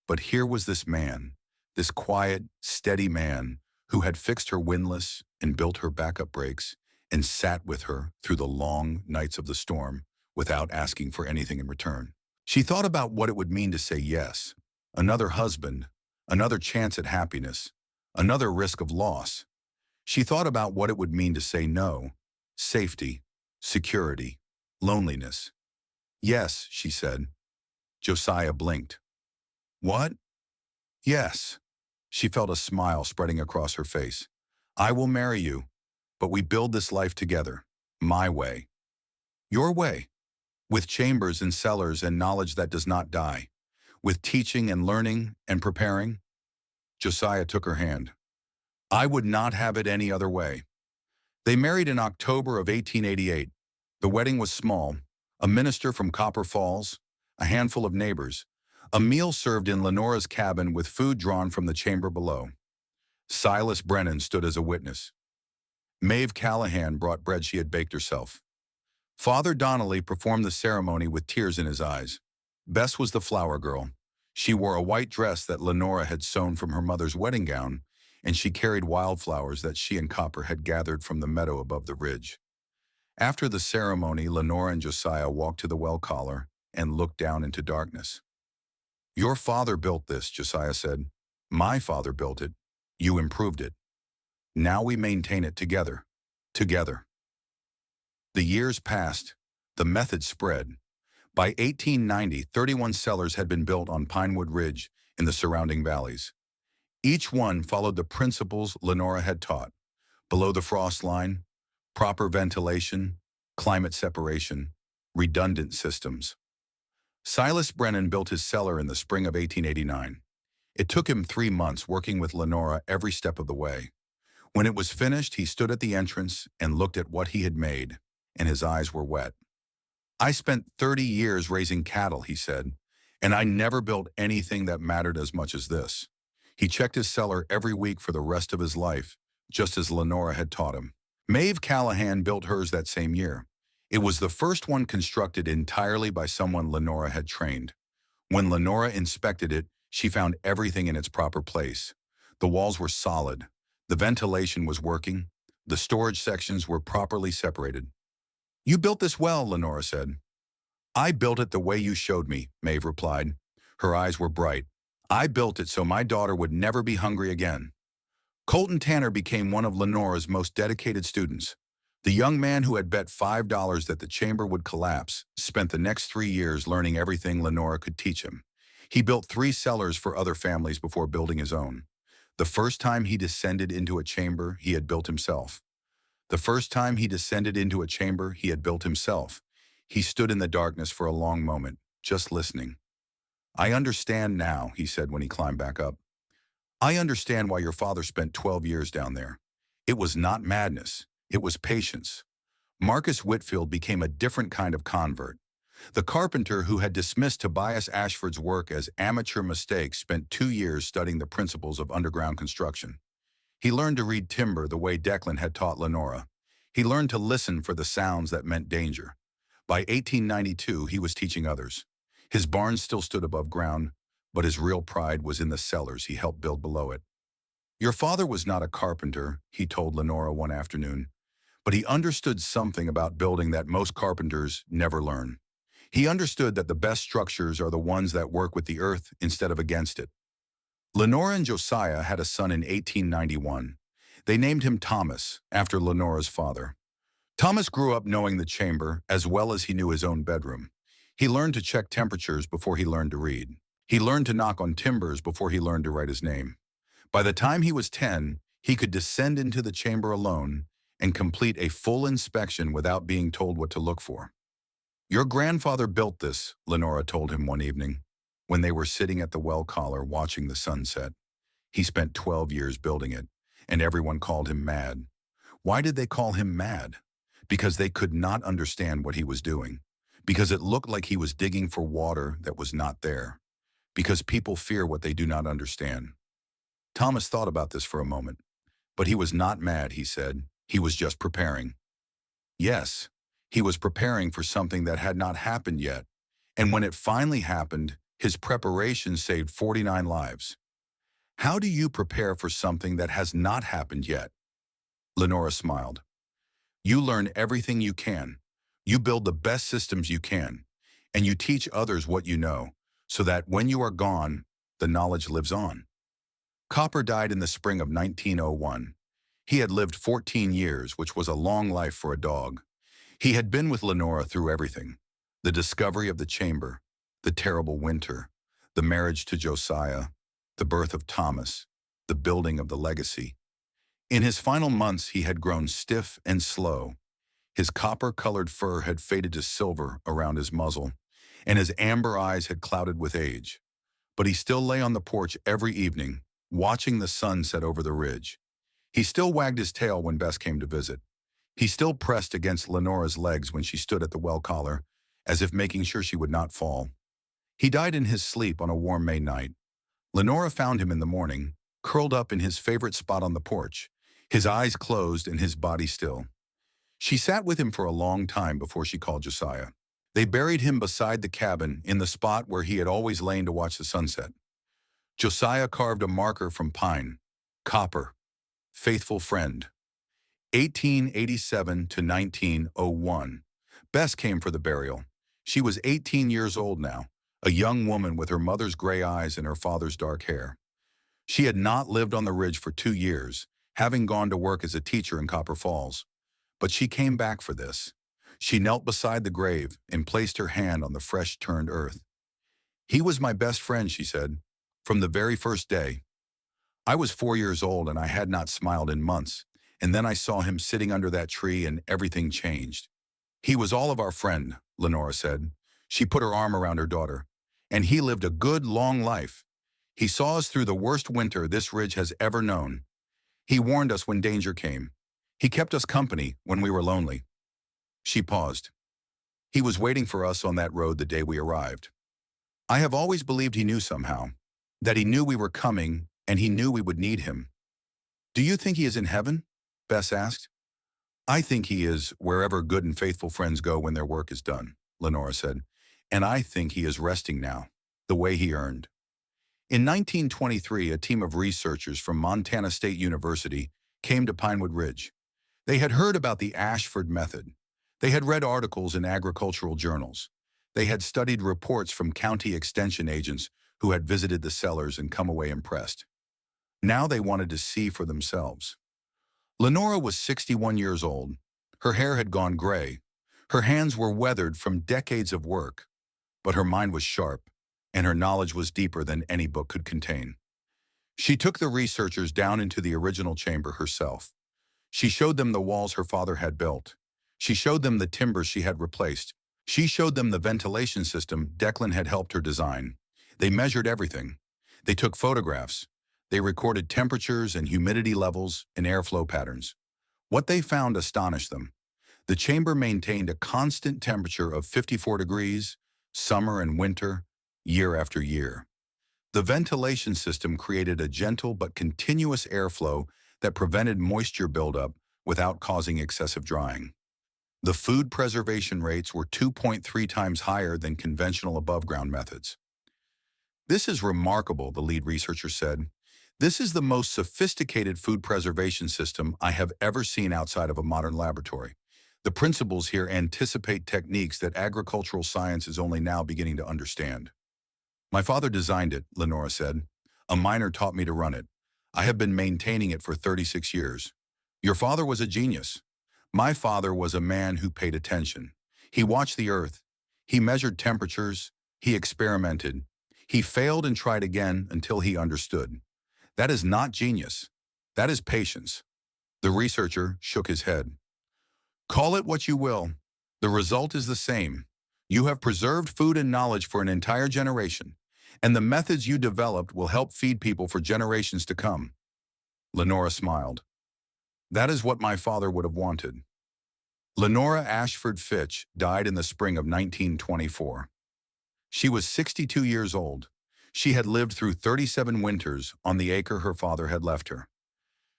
But here was this man, this quiet, steady man, who had fixed her windlass and built her backup brakes and sat with her through the long nights of the storm without asking for anything in return. She thought about what it would mean to say yes, another husband, another chance at happiness, another risk of loss. She thought about what it would mean to say no, safety, security, loneliness. "Yes," she said. Josiah blinked. "What?" "Yes." She felt a smile spreading across her face. "I will marry you, but we build this life together, my way." "Your way, with chambers and cellars and knowledge that does not die, with teaching and learning and preparing." Josiah took her hand. "I would not have it any other way." They married in October of 1888. The wedding was small, a minister from Copper Falls, a handful of neighbors, a meal served in Lenora's cabin with food drawn from the chamber below. Silas Brennan stood as a witness. Maeve Callahan brought bread she had baked herself. Father Donnelly performed the ceremony with tears in his eyes. Bess was the flower girl. She wore a white dress that Lenora had sewn from her mother's wedding gown, and she carried wildflowers that she and Copper had gathered from the meadow above the ridge. After the ceremony, Lenora and Josiah walked to the well collar and looked down into darkness. "Your father built this," Josiah said. "My father built it. You improved it. Now we maintain it together. Together." The years passed. The method spread. By 1890, 31 cellars had been built on Pinewood Ridge in the surrounding valleys. Each one followed the principles Lenora had taught: below the frost line, proper ventilation, climate separation, redundant systems. Silas Brennan built his cellar in the spring of 1889. It took him 3 months working with Lenora every step of the way. When it was finished, he stood at the entrance and looked at what he had made, and his eyes were wet. "I spent 30 years raising cattle," he said, "and I never built anything that mattered as much as this." He checked his cellar every week for the rest of his life, just as Lenora had taught him. Maeve Callahan built hers that same year. It was the first one constructed entirely by someone Lenora had trained. When Lenora inspected it, she found everything in its proper place. The walls were solid. The ventilation was working. The storage sections were properly separated. "You built this well," Lenora said. "I built it the way you showed me," Maeve replied. Her eyes were bright. "I built it so my daughter would never be hungry again." Colton Tanner became one of Lenora's most dedicated students. The young man who had bet $5 that the chamber would collapse spent the next 3 years learning everything Lenora could teach him. He built 3 cellars for other families before building his own. The first time he descended into a chamber he had built himself. The first time he descended into a chamber he had built himself. He stood in the darkness for a long moment, just listening. "I understand now," he said when he climbed back up. "I understand why your father spent 12 years down there. It was not madness. It was patience." Marcus Whitfield became a different kind of convert. The carpenter who had dismissed Tobias Ashford's work as amateur mistakes spent 2 years studying the principles of underground construction. He learned to read timber the way Declan had taught Lenora. He learned to listen for the sounds that meant danger. By 1892, he was teaching others. His barn still stood above ground, but his real pride was in the cellars he helped build below it. "Your father was not a carpenter," he told Lenora one afternoon, "but he understood something about building that most carpenters never learn. He understood that the best structures are the ones that work with the earth instead of against it." Lenora and Josiah had a son in 1891. They named him Thomas, after Lenora's father. Thomas grew up knowing the chamber as well as he knew his own bedroom. He learned to check temperatures before he learned to read. He learned to knock on timbers before he learned to write his name. By the time he was 10, he could descend into the chamber alone and complete a full inspection without being told what to look for. "Your grandfather built this," Lenora told him one evening, when they were sitting at the well collar watching the sunset. "He spent 12 years building it, and everyone called him mad." Why did they call him mad? Because they could not understand what he was doing. Because it looked like he was digging for water that was not there. Because people fear what they do not understand. Thomas thought about this for a moment. But he was not mad, he said. He was just preparing. Yes, he was preparing for something that had not happened yet. And when it finally happened, his preparation saved 49 lives. How do you prepare for something that has not happened yet? Lenora smiled. You learn everything you can. You build the best systems you can. And you teach others what you know, so that when you are gone, the knowledge lives on. Copper died in the spring of 1901. He had lived 14 years, which was a long life for a dog. He had been with Lenora through everything. The discovery of the chamber, the terrible winter, the marriage to Josiah, the birth of Thomas, the building of the legacy. In his final months, he had grown stiff and slow. His copper-colored fur had faded to silver around his muzzle, and his amber eyes had clouded with age. But he still lay on the porch every evening, watching the sun set over the ridge. He still wagged his tail when Bess came to visit. He still pressed against Lenora's legs when she stood at the well collar, as if making sure she would not fall. He died in his sleep on a warm May night. Lenora found him in the morning, curled up in his favorite spot on the porch. his eyes closed and his body still. She sat with him for a long time before she called Josiah. They buried him beside the cabin in the spot where he had always lain to watch the sunset. Josiah carved a marker from pine, copper, faithful friend. 1887 to 1901. Bess came for the burial. She was 18 years old now, a young woman with her mother's gray eyes and her father's dark hair. She had not lived on the ridge for 2 years, having gone to work as a teacher in Copper Falls. But she came back for this. She knelt beside the grave and placed her hand on the fresh-turned earth. "He was my best friend," she said, "from the very first day. I was 4 years old and I had not smiled in months, and then I saw him sitting under that tree and everything changed." "He was all of our friend," Lenora said. She put her arm around her daughter. "And he lived a good, long life. He saw us through the worst winter this ridge has ever known. He warned us when danger came. He kept us company when we were lonely." She paused. "He was waiting for us on that road the day we arrived. I have always believed he knew somehow, that he knew we were coming and he knew we would need him." "Do you think he is in heaven?" Bess asked. "I think he is wherever good and faithful friends go when their work is done," Lenora said. "And I think he is resting now, the way he earned." In 1923, a team of researchers from Montana State University came to Pinewood Ridge. They had heard about the Ashford method. They had read articles in agricultural journals. They had studied reports from county extension agents who had visited the cellars and come away impressed. Now they wanted to see for themselves. Lenora was 61 years old. Her hair had gone gray. Her hands were weathered from decades of work. But her mind was sharp, and her knowledge was deeper than any book could contain. She took the researchers down into the original chamber herself. She showed them the walls her father had built. She showed them the timbers she had replaced. She showed them the ventilation system Declan had helped her design. They measured everything. They took photographs. They recorded temperatures and humidity levels and airflow patterns. What they found astonished them. The chamber maintained a constant temperature of 54 degrees, summer and winter, year after year. The ventilation system created a gentle but continuous airflow that prevented moisture buildup without causing excessive drying. The food preservation rates were 2.3 times higher than conventional above-ground methods. "This is remarkable," the lead researcher said. "This is the most sophisticated food preservation system I have ever seen outside of a modern laboratory. The principles here anticipate techniques that agricultural science is only now beginning to understand." "My father designed it," Lenora said. "A miner taught me to run it. I have been maintaining it for 36 years. Your father was a genius. My father was a man who paid attention. He watched the earth. He measured temperatures. He experimented. He failed and tried again until he understood. That is not genius. That is patience." The researcher shook his head. "Call it what you will. The result is the same. You have preserved food and knowledge for an entire generation, and the methods you developed will help feed people for generations to come." Lenora smiled. "That is what my father would have wanted." Lenora Ashford Fitch died in the spring of 1924. She was 62 years old. She had lived through 37 winters on the acre her father had left her.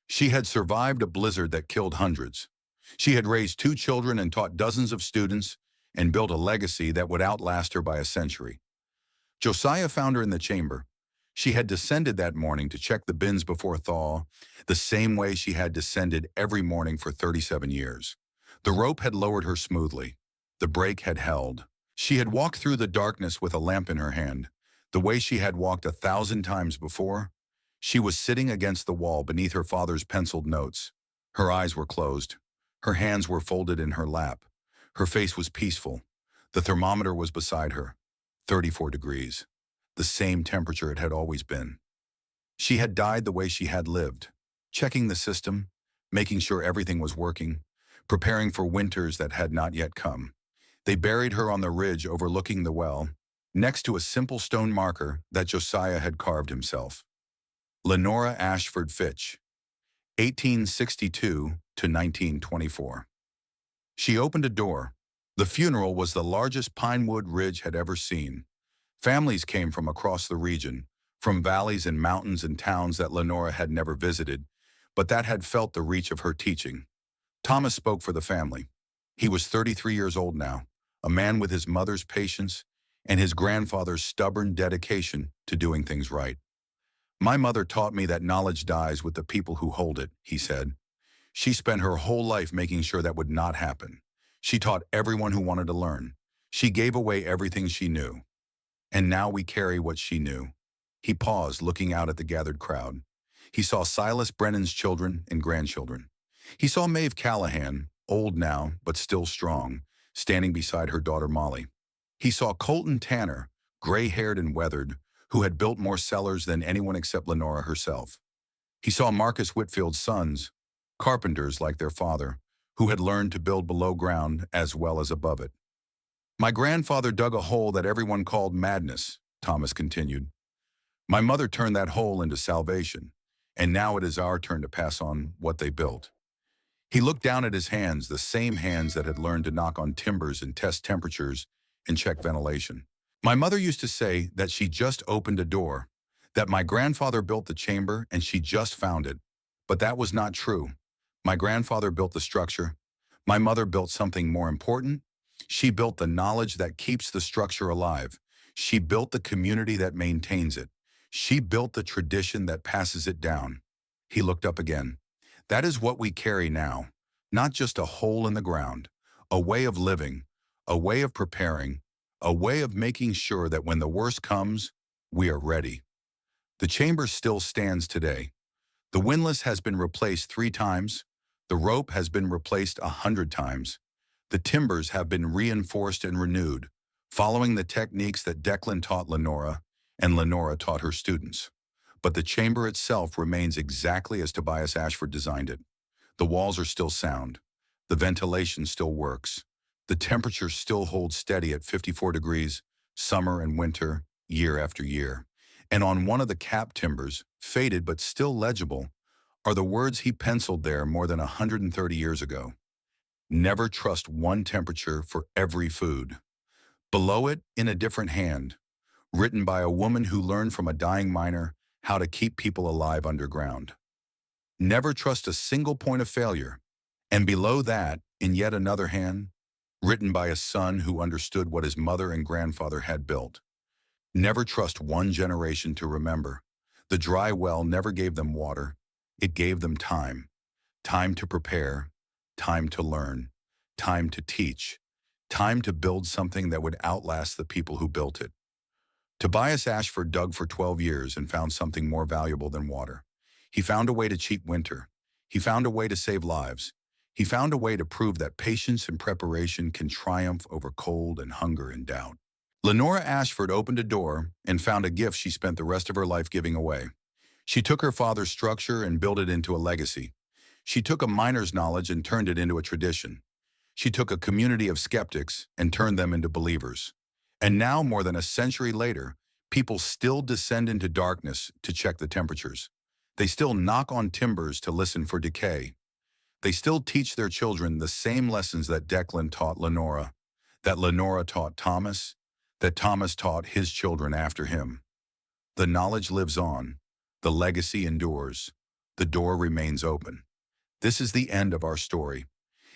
She had survived a blizzard that killed hundreds. She had raised 2 children and taught dozens of students and built a legacy that would outlast her by a century. Josiah found her in the chamber. She had descended that morning to check the bins before thaw, the same way she had descended every morning for 37 years. The rope had lowered her smoothly. The brake had held. She had walked through the darkness with a lamp in her hand, the way she had walked 1,000 times before. She was sitting against the wall beneath her father's penciled notes. Her eyes were closed. Her hands were folded in her lap. Her face was peaceful. The thermometer was beside her, 34 degrees, the same temperature it had always been. She had died the way she had lived, checking the system, making sure everything was working, preparing for winters that had not yet come. They buried her on the ridge overlooking the well, next to a simple stone marker that Josiah had carved himself. Lenora Ashford Fitch, 1862 to 1924. She opened a door. The funeral was the largest Pinewood Ridge had ever seen. Families came from across the region, from valleys and mountains and towns that Lenora had never visited, but that had felt the reach of her teaching. Thomas spoke for the family. He was 33 years old now, a man with his mother's patience and his grandfather's stubborn dedication to doing things right. My mother taught me that knowledge dies with the people who hold it, he said. She spent her whole life making sure that would not happen. She taught everyone who wanted to learn. She gave away everything she knew. And now we carry what she knew. He paused, looking out at the gathered crowd. He saw Silas Brennan's children and grandchildren. He saw Maeve Callahan, old now but still strong, standing beside her daughter Molly. He saw Colton Tanner, gray-haired and weathered, who had built more cellars than anyone except Lenora herself. He saw Marcus Whitfield's sons, carpenters like their father, who had learned to build below ground as well as above it. My grandfather dug a hole that everyone called madness, Thomas continued. My mother turned that hole into salvation, and now it is our turn to pass on what they built. He looked down at his hands, the same hands that had learned to knock on timbers and test temperatures and check ventilation. My mother used to say that she just opened a door, that my grandfather built the chamber and she just found it. But that was not true. My grandfather built the structure. My mother built something more important. She built the knowledge that keeps the structure alive. She built the community that maintains it. She built the tradition that passes it down. He looked up again. That is what we carry now, not just a hole in the ground, a way of living, a way of preparing, a way of making sure that when the worst comes, we are ready. The chamber still stands today. The windlass has been replaced 3 times. The rope has been replaced 100 times. The timbers have been reinforced and renewed, following the techniques that Declan taught Lenora and Lenora taught her students. But the chamber itself remains exactly as Tobias Ashford designed it. The walls are still sound. The ventilation still works. The temperature still holds steady at 54 degrees, summer and winter, year after year. And on one of the cap timbers, faded but still legible, are the words he penciled there more than 130 years ago. Never trust one temperature for every food. Below it, in a different hand, written by a woman who learned from a dying miner how to keep people alive underground. Never trust a single point of failure. And below that, in yet another hand, written by a son who understood what his mother and grandfather had built. Never trust one generation to remember. The dry well never gave them water. It gave them time. Time to prepare, time to learn, time to teach, time to build something that would outlast the people who built it. Tobias Ashford dug for 12 years and found something more valuable than water. He found a way to cheat winter. He found a way to save lives. He found a way to prove that patience and preparation can triumph over cold and hunger and doubt. Lenora Ashford opened a door and found a gift she spent the rest of her life giving away. She took her father's structure and built it into a legacy. She took a miner's knowledge and turned it into a tradition. She took a community of skeptics and turned them into believers. And now, more than a century later, people still descend into darkness to check the temperatures. They still knock on timbers to listen for decay. They still teach their children the same lessons that Declan taught Lenora, that Lenora taught Thomas, that Thomas taught his children after him. The knowledge lives on. The legacy endures. The door remains open. This is the end of our story.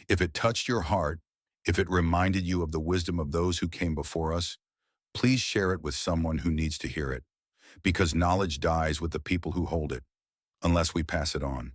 If it touched your heart, if it reminded you of the wisdom of those who came before us, please share it with someone who needs to hear it, because knowledge dies with the people who hold it, unless we pass it on.